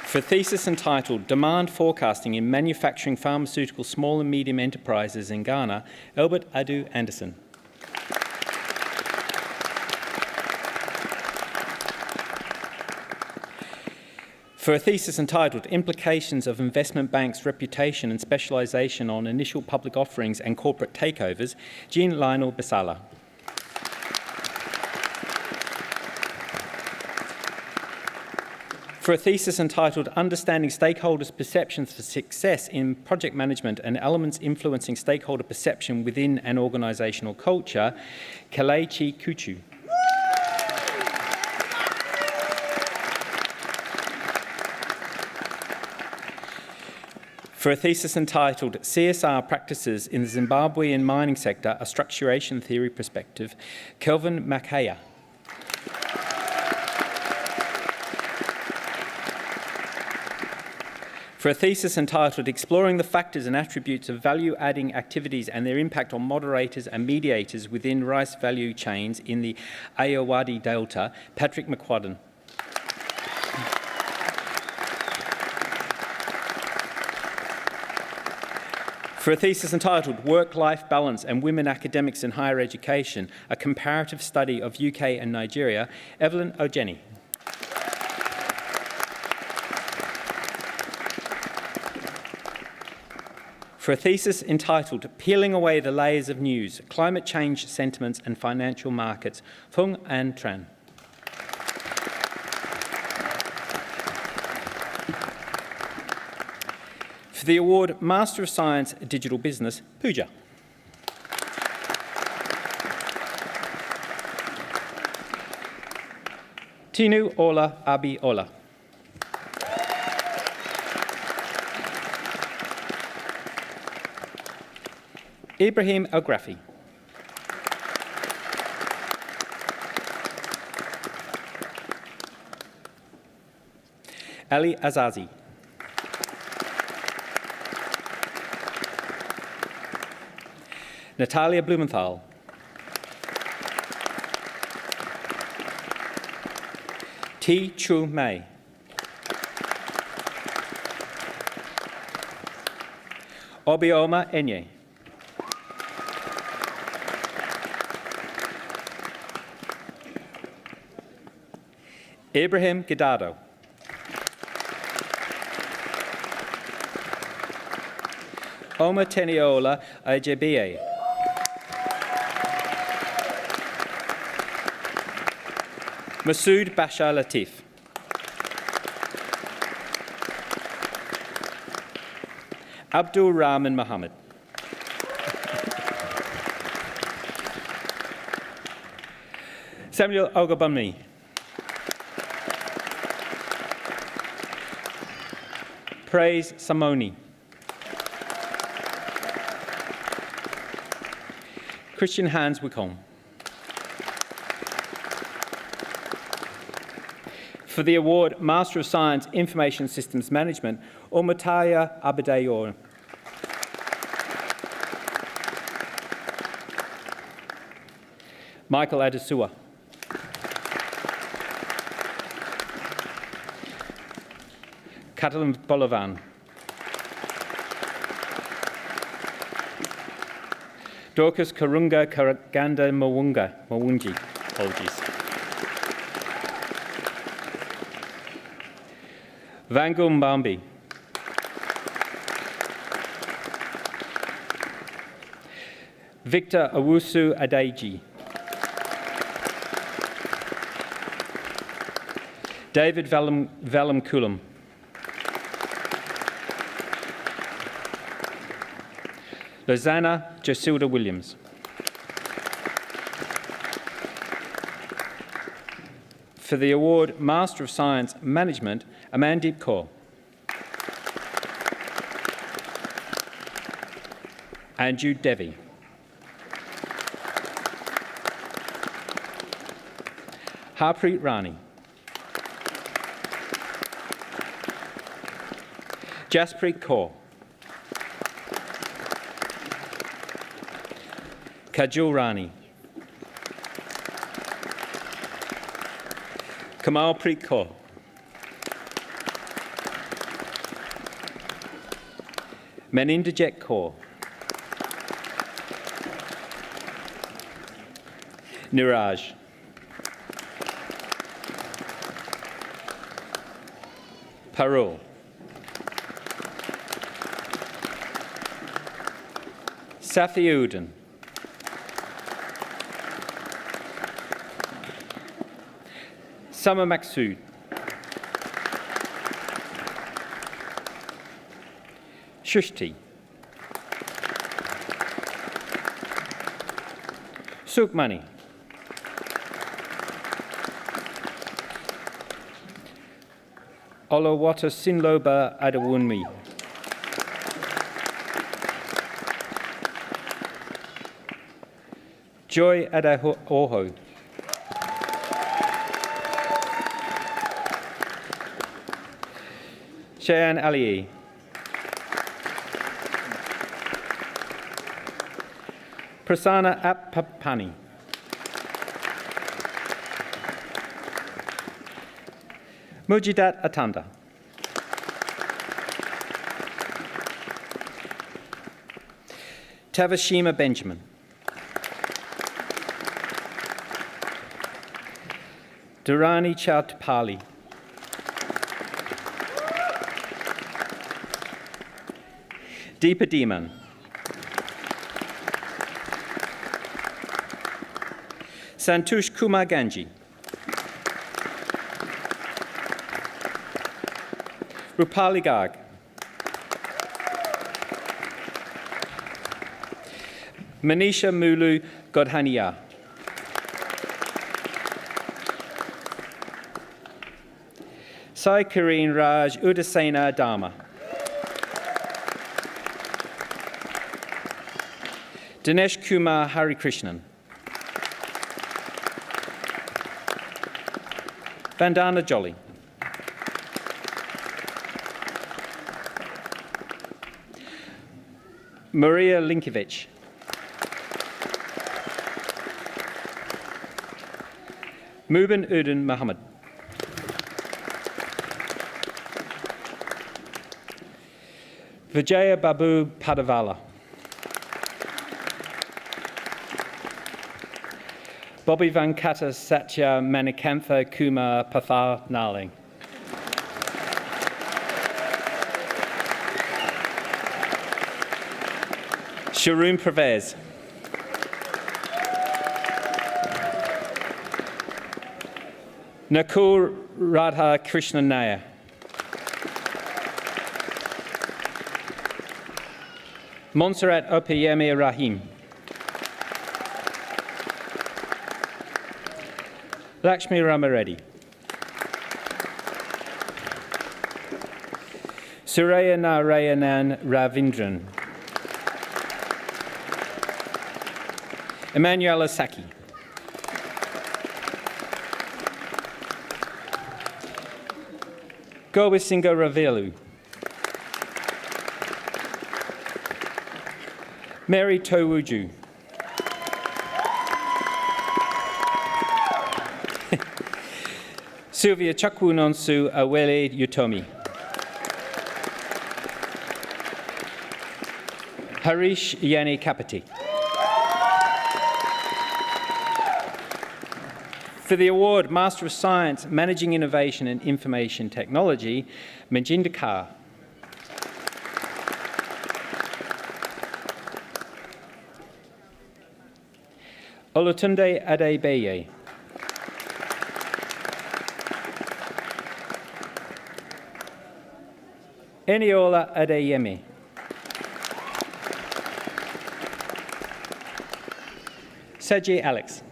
For a thesis entitled Demand Forecasting in Manufacturing Pharmaceutical Small and Medium Enterprises in Ghana, Albert Adu Anderson. For a thesis entitled Implications of Investment Banks' Reputation and Specialisation on Initial Public Offerings and Corporate Takeovers, Jean Lionel Besala. For a thesis entitled Understanding Stakeholders' Perceptions for Success in Project Management and Elements Influencing Stakeholder Perception Within an Organisational Culture, Kelechi Kuchu. For a thesis entitled CSR Practices in the Zimbabwean Mining Sector, a Structuration Theory Perspective, Kelvin Makaya. For a thesis entitled Exploring the Factors and Attributes of Value-Adding Activities and Their Impact on Moderators and Mediators Within Rice Value Chains in the Ayeyarwady Delta, Patrick McQuadden. For a thesis entitled Work-Life Balance and Women Academics in Higher Education, a Comparative Study of UK and Nigeria, Evelyn Ojeni. for a thesis entitled Peeling Away the Layers of News, Climate Change Sentiments and Financial Markets, Phung An Tran. For the award Master of Science Digital Business, Pooja. Tinu Ola Abi Ola. Ibrahim Al-Grafi. Ali Azazi. Natalia Blumenthal. T. Chu Mei. Obioma Enye. Ibrahim Gidado. Oma Teniola Ajebie. Masood Bashar Latif. Abdul Rahman Mohammed. Samuel Ogabunmi. Praise Samoni. Christian Hans Wickham. For the award Master of Science Information Systems Management, Omataya Abedayor. Michael Adesua. Catalin Bolovan. Dorcas Karunga Karaganda Mawunji. Apologies. Vangu Mbambi. Victor Awusu Adeji. David Valamkulam. Lozana Jasilda Williams. For the award Master of Science Management, Amandeep Kaur. Anju Devi. Harpreet Rani. Jaspreet Kaur. Kajul Rani. Kamalpreet Kaur. Meninderjet Kaur. Niraj. Parul. Safiuddin. Summer Maksud. Shushti. Sukmani. Olowata Sinloba Adawunmi. Joy Adaoho. Shayan Ali. Prasanna Appapani. Mujidat Atanda. Tavashima Benjamin. Durrani Chautpali. Deepa Deeman. Santosh Kumar Ganji. Rupali Garg. Manisha Mulu Godhania. Sai Kareen Raj Udasena Dharma. Dinesh Kumar Harikrishnan. Vandana Jolly. Maria Linkovic. Mubin Udin Muhammad. Vijaya Babu Padavala. Bobby Venkata Satya Manikantha Kumar Pathanali. Sharoon Pervez. Nakul Radha Krishnan Nair. Montserrat Opeyemi Rahim. Lakshmi Ramareddy. Suraya Narayanan Ravindran. Emanuela Saki. Gobisinga Ravelu. Mary Towuju. Sylvia Chakwunonsu Awele Utomi. Harish Yani Kapati. For the award, Master of Science, Managing Innovation and Information Technology, Manjinder Kaur. Olutunde Adebeye. Eniola Adeyemi. Saji Alex.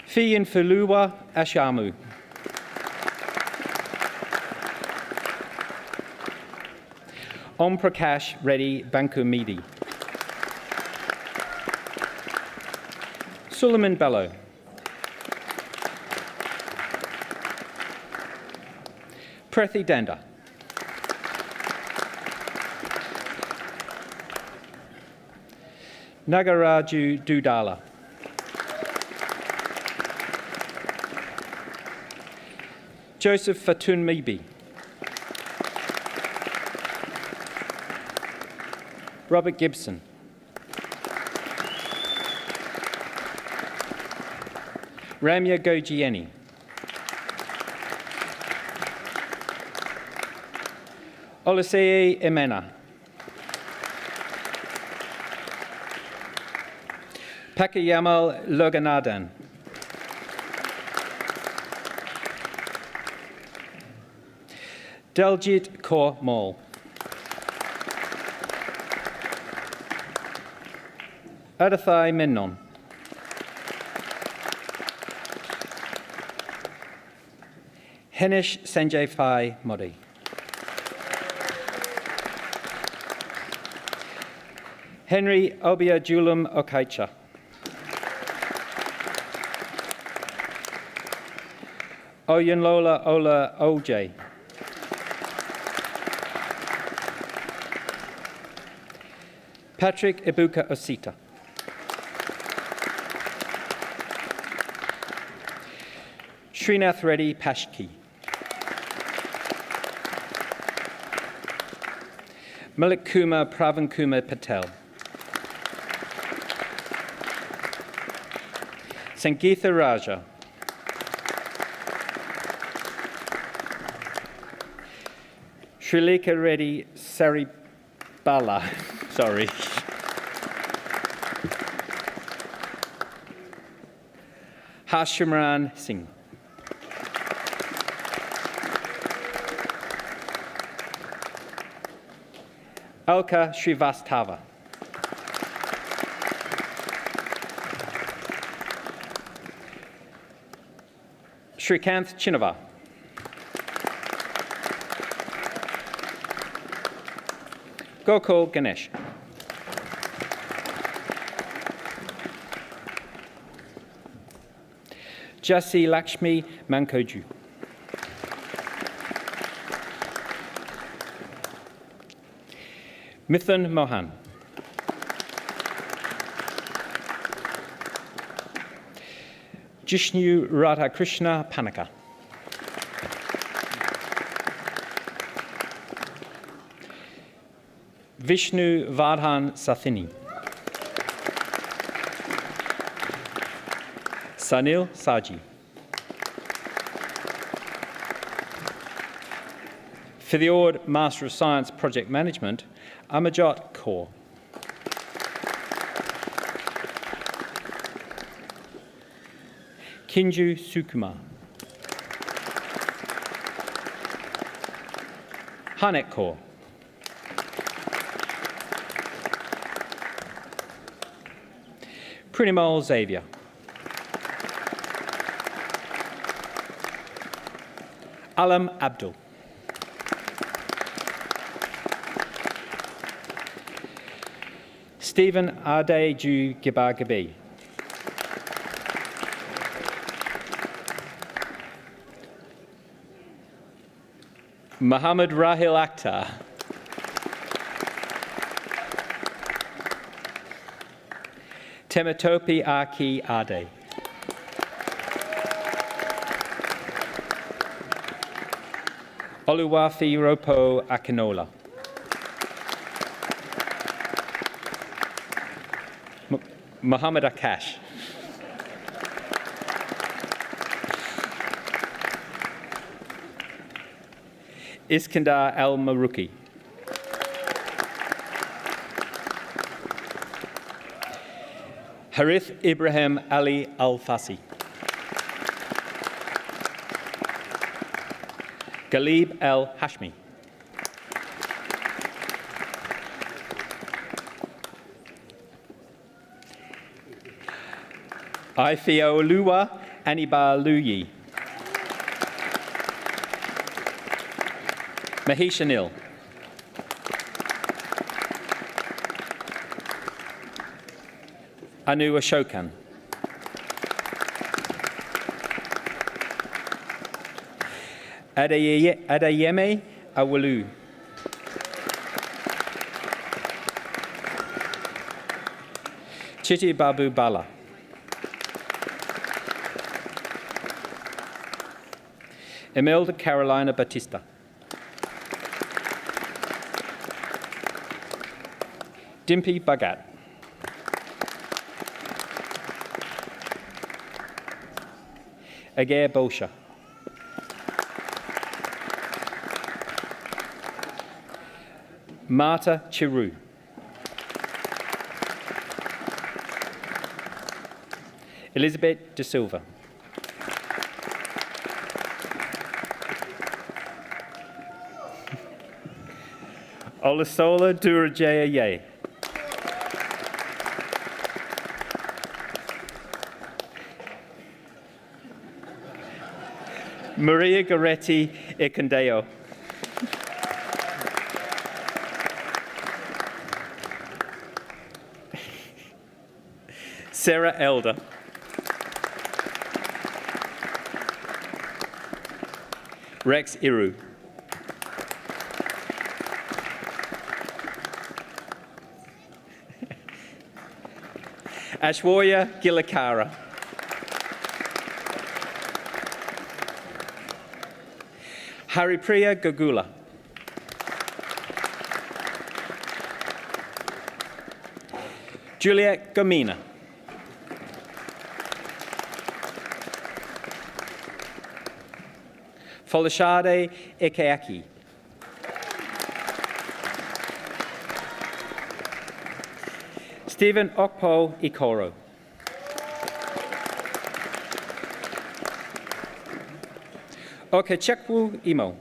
Fiyin Fuluwa Ashamu. Om Prakash Reddy Bankumidi. Suleiman Bello. Prethi Danda. Nagaraju Dudala. Joseph Fatun Mibi. Robert Gibson. Ramya Gojieni. Oluseye Emena. Pakayamal Loganathan. Daljit Kaur Mall. Adathai Menon. Henish Sanjay Phai Modi. Henry Obiajulam Okaicha. Oyenlola Ola Oj. Patrick Ibuka Osita. Srinath Reddy Pashki. Malik Kumar Pravan Kumar Patel. Sangeetha Raja. Srileka Reddy Saribala. Sorry. Harshimran Singh. Alka Srivastava. Srikanth Chinava. Gokul Ganesh. Jasi Lakshmi Mankoju. Mithun Mohan. Jishnu Radhakrishna Panaka. Vishnu Vardhan Sathini. Sanil Saji. For the Award Master of Science Project Management, Amajot Kaur. Kinju Sukumar. Hanek Kaur. Prinimal Xavier. Alam Abdul. Stephen Adeju Gibagabi. Muhammad Rahil Akhtar. Temetopi Aki Ade. Oluwafi Ropo Akinola. Muhammad Akash. Iskandar Al-Maruki. Harith Ibrahim Ali Al-Fasi. Galib El-Hashmi. Ifeoluwa Anibaluyi. Mahesh Anil. Anu Ashokan. Adeyeme Awalu. Chiti Babu Bala. Imelda Carolina Batista. Dimpy Bhagat. Agare Bosha. Marta Chiru. Elizabeth De Silva. Olusola Durajaya Ye. Maria Goretti Ikandeo. Sarah Elder. Rex Iru. Ashwarya Gilakara. Haripriya Gagula. Juliet Gomina. Folashade Ikeaki. Stephen Okpo Ikoro. Okechekwu Imo.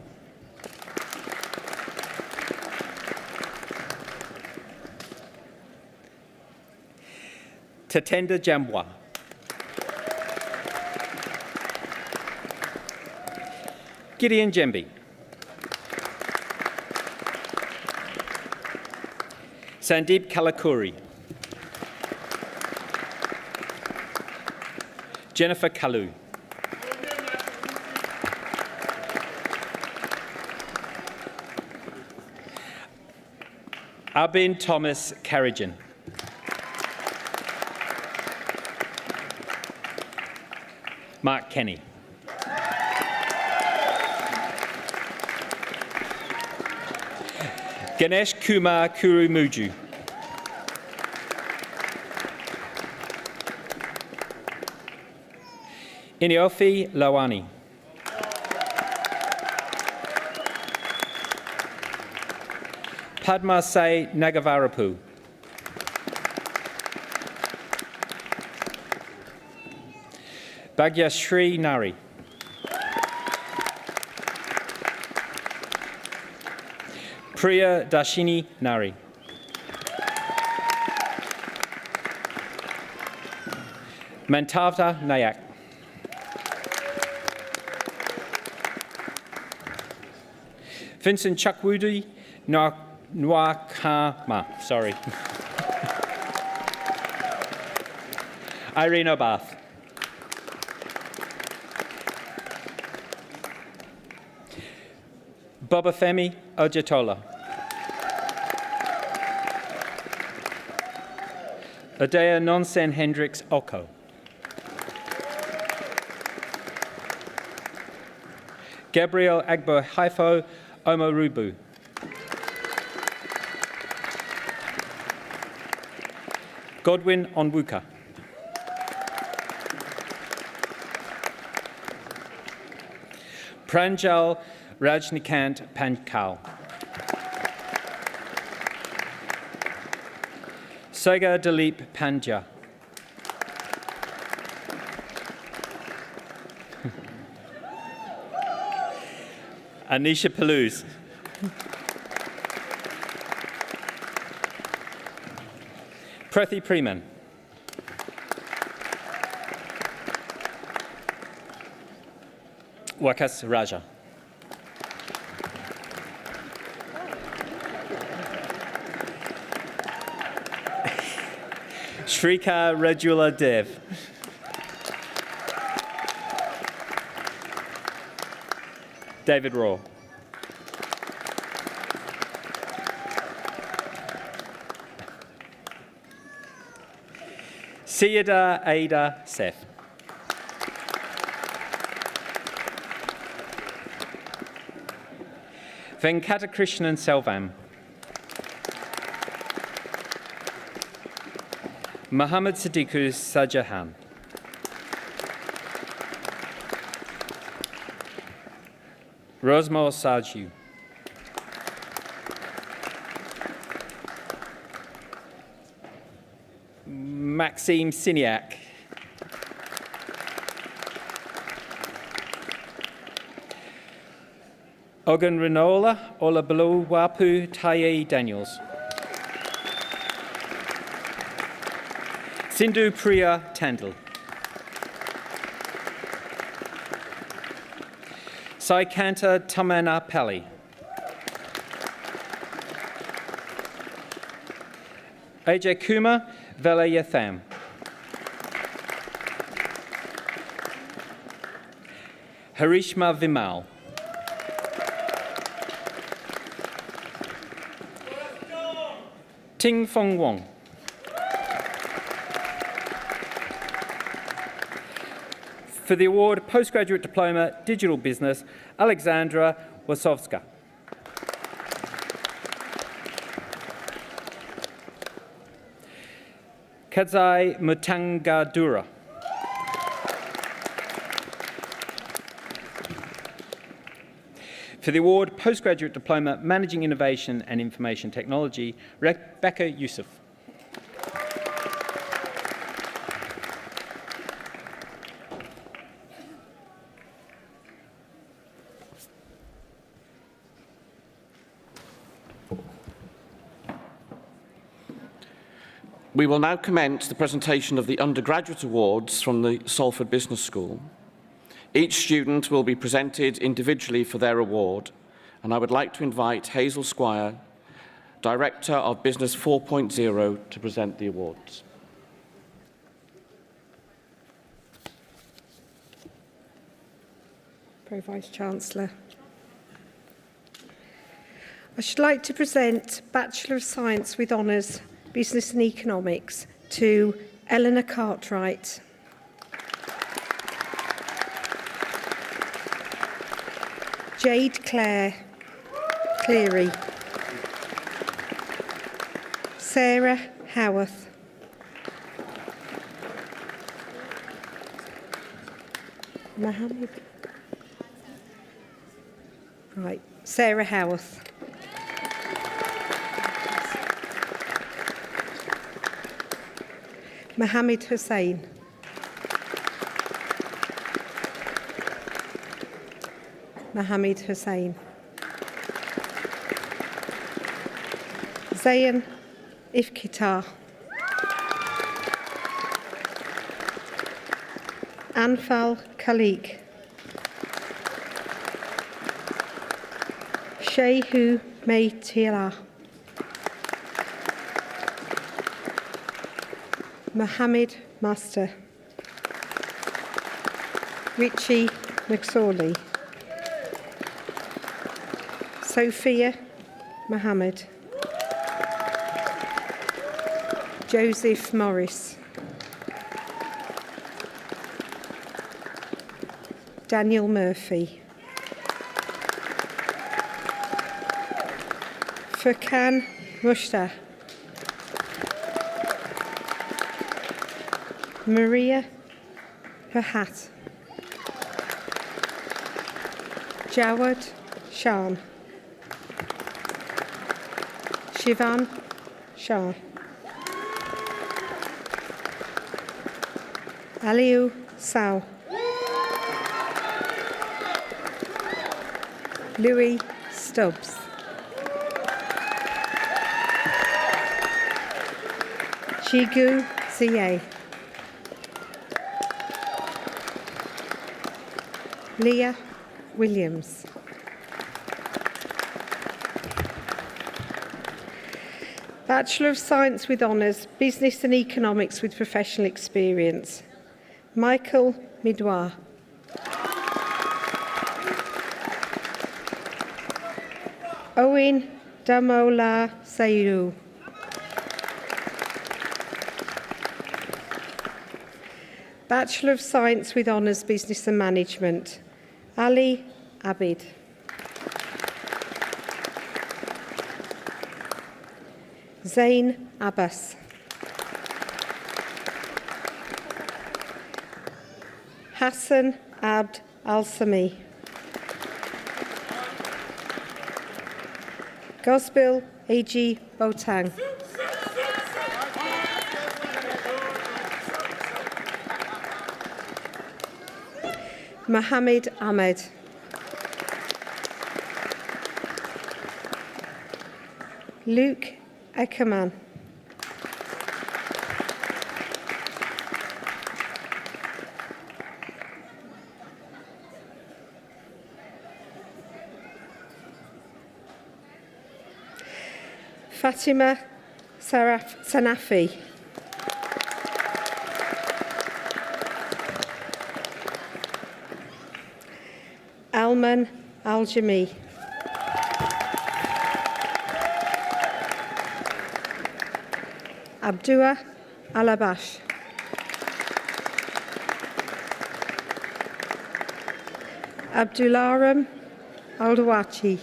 Tatenda Jambwa. Gideon Jembi. Sandeep Kalakuri. Jennifer Kalu. Abin Thomas Carrigan. Mark Kenny. Ganesh Kumar Kurumuju. Iniofi Lawani. Padma Say Nagavarapu. Bhagyashree Nari. Priya Dashini Nari. Mantavta Nayak. Vincent Chukwudi Nwakama, sorry. Irene Obath. Bobafemi Ojetola. Adea Nonsen Hendricks Oko. Gabriel Agbo Haifo Omorubu. Godwin Onwuka. Pranjal Rajnikant Pankal. Saga Dilip Pandya. Anisha Palouse. Prethi Preman. Wakas Raja. Shrika Rajula Dev. David Raw. Siyada Ada Seth. Venkatakrishnan Selvam. Muhammad Siddiqu Sajahan. Rosmo Saju. Maxime Siniak. Ogun Renola Olabaluwapu Taye Daniels. Sindhu Priya Tandil. Saikanta Tamana Pali. Ajay Kumar Velayatham. Harishma Vimal. Ting Fong Wong. For the award Postgraduate Diploma Digital Business, Alexandra Wasowska. Kadzai Mutangadura. For the award Postgraduate Diploma Managing Innovation and Information Technology, Rebecca Yusuf.
We will now commence the presentation of the Undergraduate Awards from the Salford Business School. Each student will be presented individually for their award, and I would like to invite Hazel Squire, Director of Business 4.0, to present the awards.
Pro-Vice Chancellor. I should like to present Bachelor of Science with Honours, Business and Economics to Eleanor Cartwright. Jade Cleary. Sarah Howarth. Mohammed. Right, Sarah Howarth. Mohammed Hussain. Mohammed Hussain. Zayn Ifkitar. Anfal Khalik. Shehu Maytila. Mohammed Master. Richie McSorley. Sophia Mohammed. Joseph Morris. Daniel Murphy. Furkan Mushta. Maria Pahat. Jawad Shan. Shivan Shah. Aliu Sao. Louis Stubbs. Chigu Ziye. Leah Williams. Bachelor of Science with Honours, Business and Economics with Professional Experience. Michael Midwa. Owen Damola Sairu. Bachelor of Science with Honours, Business and Management. Ali Abid. Zain Abbas. Hassan Abd Al-Sami. Gosbil A.G. Botang. Mohammed Ahmed. Luke Ackerman. Fatima Sanafi. Alman Al-Jami. Abdullah Alabash. Abdularam Aldawachi.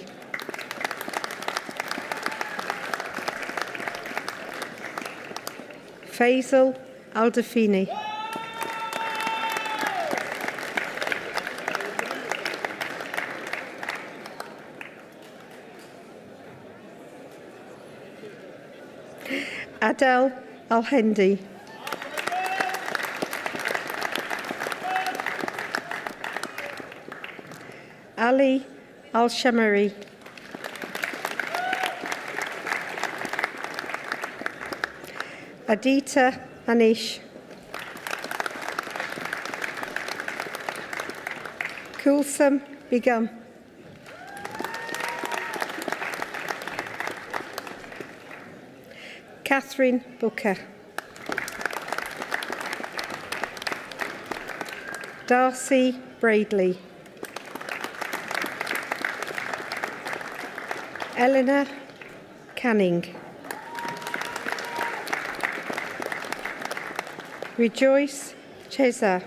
Faisal Aldafini. Adel Al-Hendi. Ali Al-Shamari. Adita Anish. Kulsum Begum. Catherine Booker. Darcy Bradley. Eleanor Canning. Rejoice Chesa.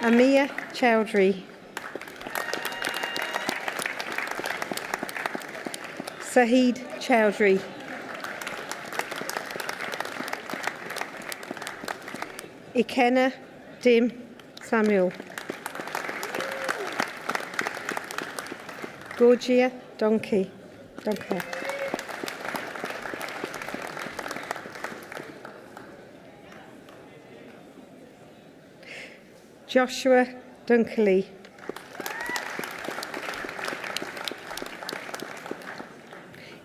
Amia Chowdhury. Sahid Chowdhury. Ikenna Dim Samuel. Gorgia Donkey. Joshua Dunkley.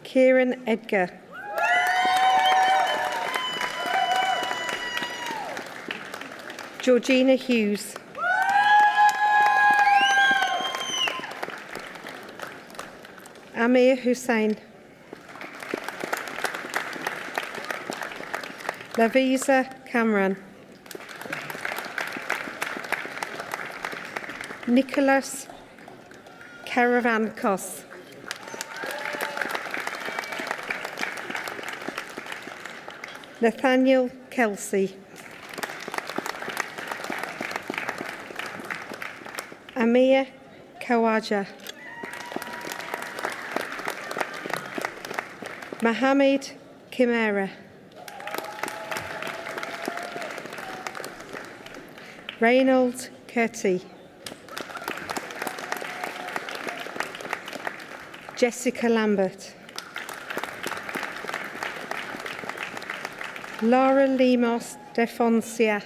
Kieran Edgar. Georgina Hughes. Amir Hussain. Lavisa Cameron. Nicholas Caravancos. Nathaniel Kelsey. Amir Kawaja. Mohammed Kimera. Reynolds Curti. Jessica Lambert. Laura Limos de Foncia.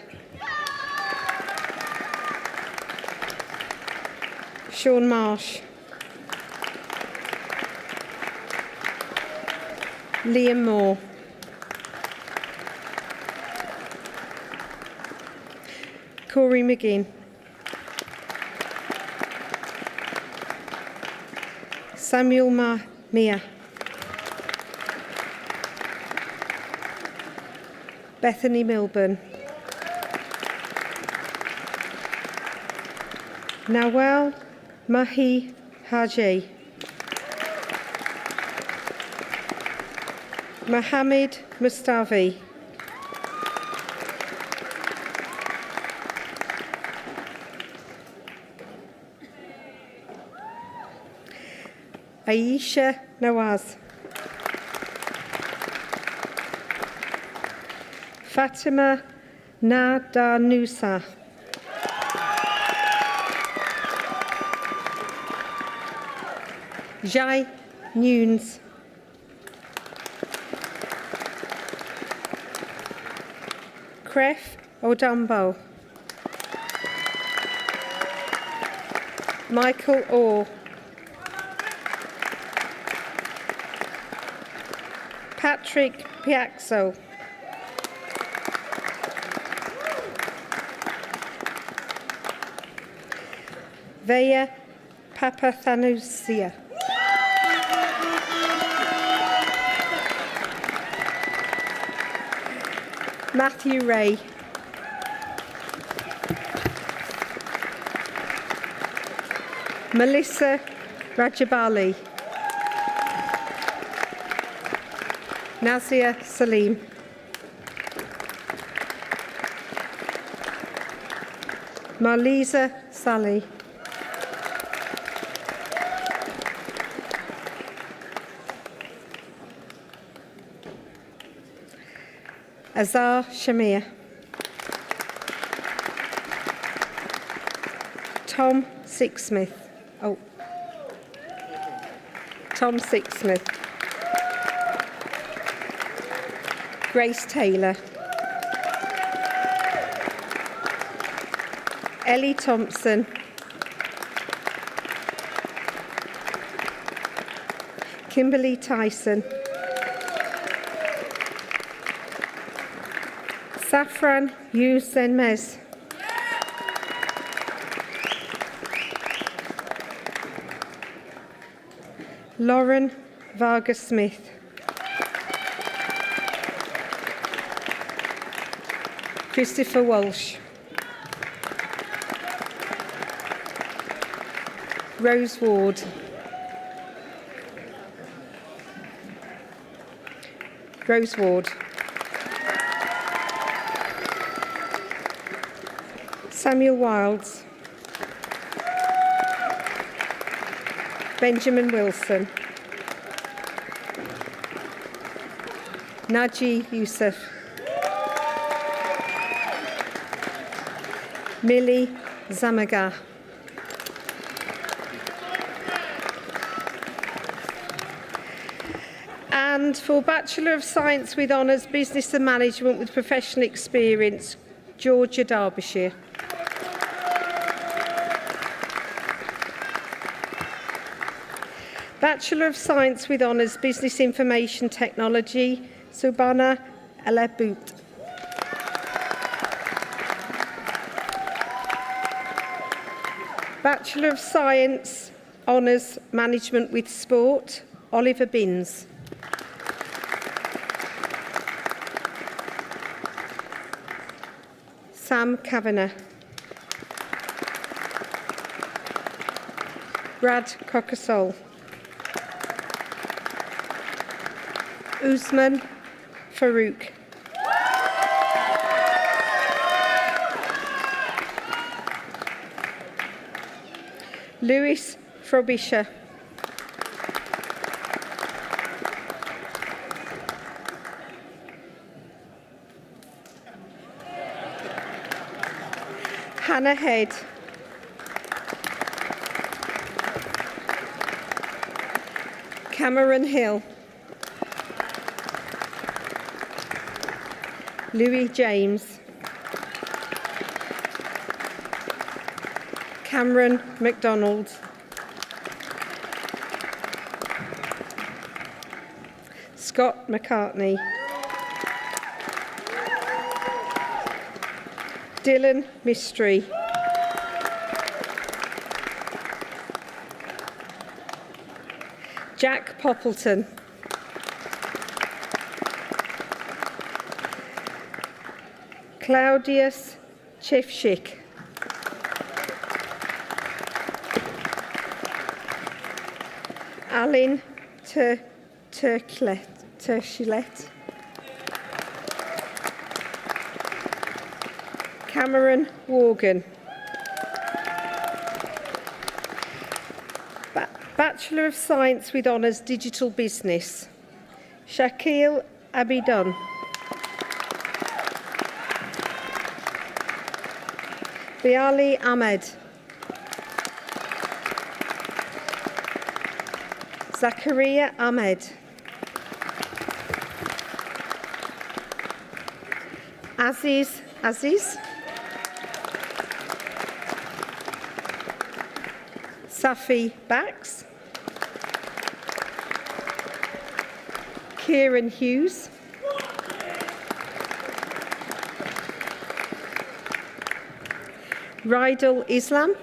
Sean Marsh. Liam Moore. Corey McGinn. Samuel Mia. Bethany Milburn. Nawal Mahi Haji. Mohammed Mustafi. Aisha Nawaz. Fatima Nadanusa. Jai Nunes. Cref Odumbo. Michael Orr. Patrick Piazzo. Veya Papathanusia. Matthew Ray. Melissa Rajabali. Nazia Salim. Marlisa Sally. Azar Shamir. Tom Sixsmith. Tom Sixsmith. Grace Taylor. Ellie Thompson. Kimberly Tyson, Safran Yousenmez, Lauren Vargas-Smith, Christopher Walsh, Rose Ward, Rose Ward, Samuel Wilds, Benjamin Wilson, Naji Youssef, Millie Zamaga, and for Bachelor of Science with Honours, Business and Management with Professional Experience, Georgia Derbyshire. Bachelor of Science with Honours, Business Information Technology, Subhana Alebout. Bachelor of Science, Honours, Management with Sport, Oliver Binns. Sam Kavanagh. Brad Cockasol. Usman Farouk. Lewis Frobisher. Hannah Head. Cameron Hill. Louis James. Cameron MacDonald. Scott McCartney. Dylan Mystery. Jack Poppleton. Claudius Chifshik. Alan Terchilet. Cameron Morgan. Bachelor of Science with Honours, Digital Business, Shakil Abidon. Biali Ahmed. Zakaria Ahmed. Aziz. Safi Bax. Kieran Hughes. Rydal Islam.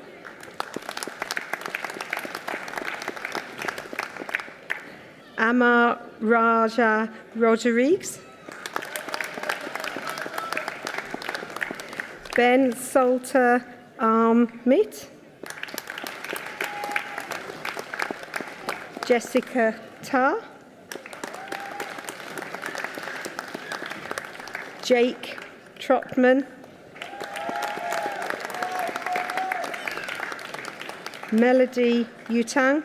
Amar Raja Rodriguez. Ben Salter Armit. Jessica Tarr. Jake Trotman. Melody Yutang.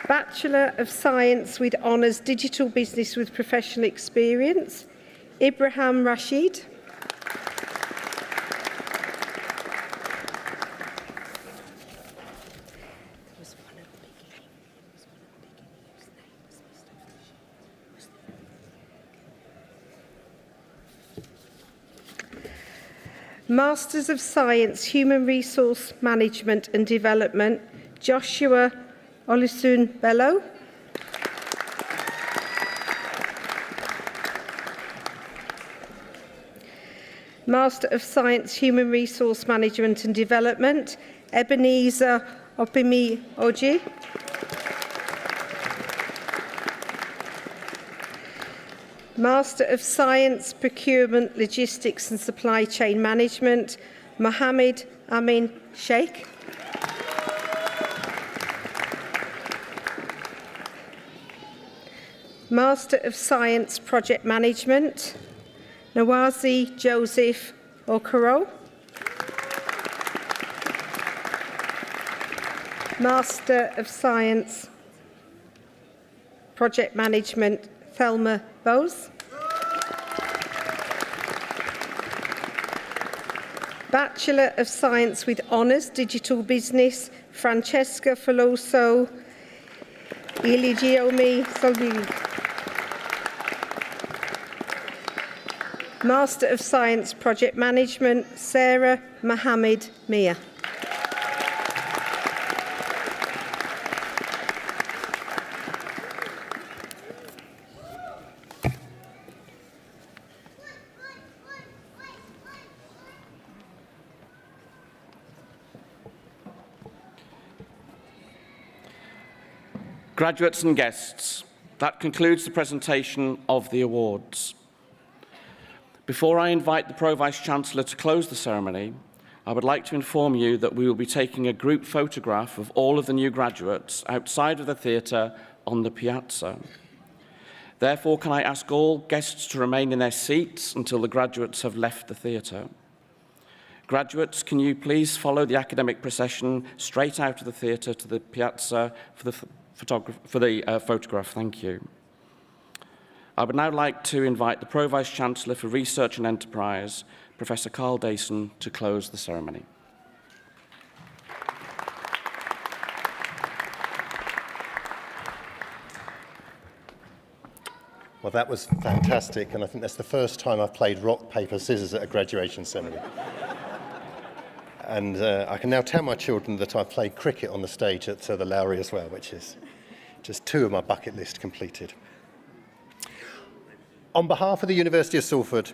Bachelor of Science with Honours, Digital Business with Professional Experience, Ibrahim Rashid. Masters of Science, Human Resource Management and Development, Joshua Olusun Bello. Master of Science, Human Resource Management and Development, Ebenezer Opimi Oji. Master of Science, Procurement, Logistics and Supply Chain Management, Mohammed Amin Sheikh. Master of Science, Project Management, Nawazi Joseph Okoro. Master of Science, Project Management, Thelma Bose. Bachelor of Science with Honours, Digital Business, Francesca Foloso Iligiomi Solvi. Master of Science, Project Management, Sarah Mohammed Mia.
Graduates and guests, that concludes the presentation of the awards. Before I invite the Pro-Vice-Chancellor to close the ceremony, I would like to inform you that we will be taking a group photograph of all of the new graduates outside of the theatre on the piazza. Therefore, can I ask all guests to remain in their seats until the graduates have left the theatre? Graduates, can you please follow the academic procession straight out of the theatre to the piazza for the photograph? Thank you. I would now like to invite the Pro-Vice-Chancellor for Research and Enterprise, Professor Carl Dason, to close the ceremony.
Well, that was fantastic, and I think that's the first time I've played rock, paper, scissors at a graduation ceremony. And I can now tell my children that I've played cricket on the stage at the Lowry as well, which is just 2 of my bucket list completed. On behalf of the University of Salford,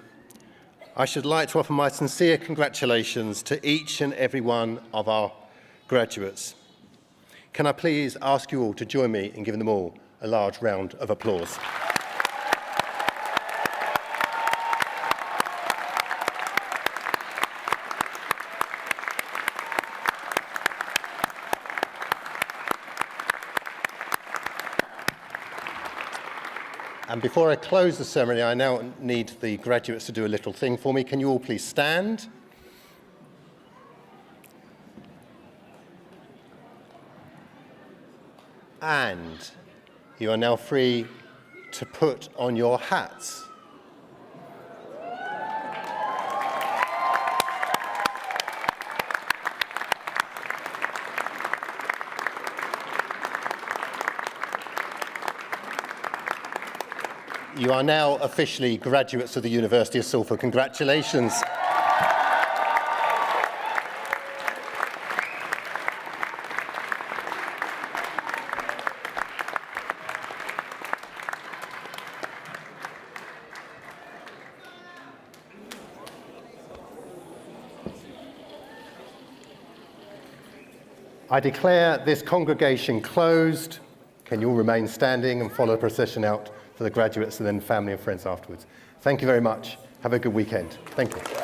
I should like to offer my sincere congratulations to each and every one of our graduates. Can I please ask you all to join me in giving them all a large round of applause? And before I close the ceremony, I now need the graduates to do a little thing for me. Can you all please stand? And you are now free to put on your hats. You are now officially graduates of the University of Salford. Congratulations. I declare this congregation closed. Can you all remain standing and follow the procession out for the graduates and then family and friends afterwards? Thank you very much. Have a good weekend. Thank you.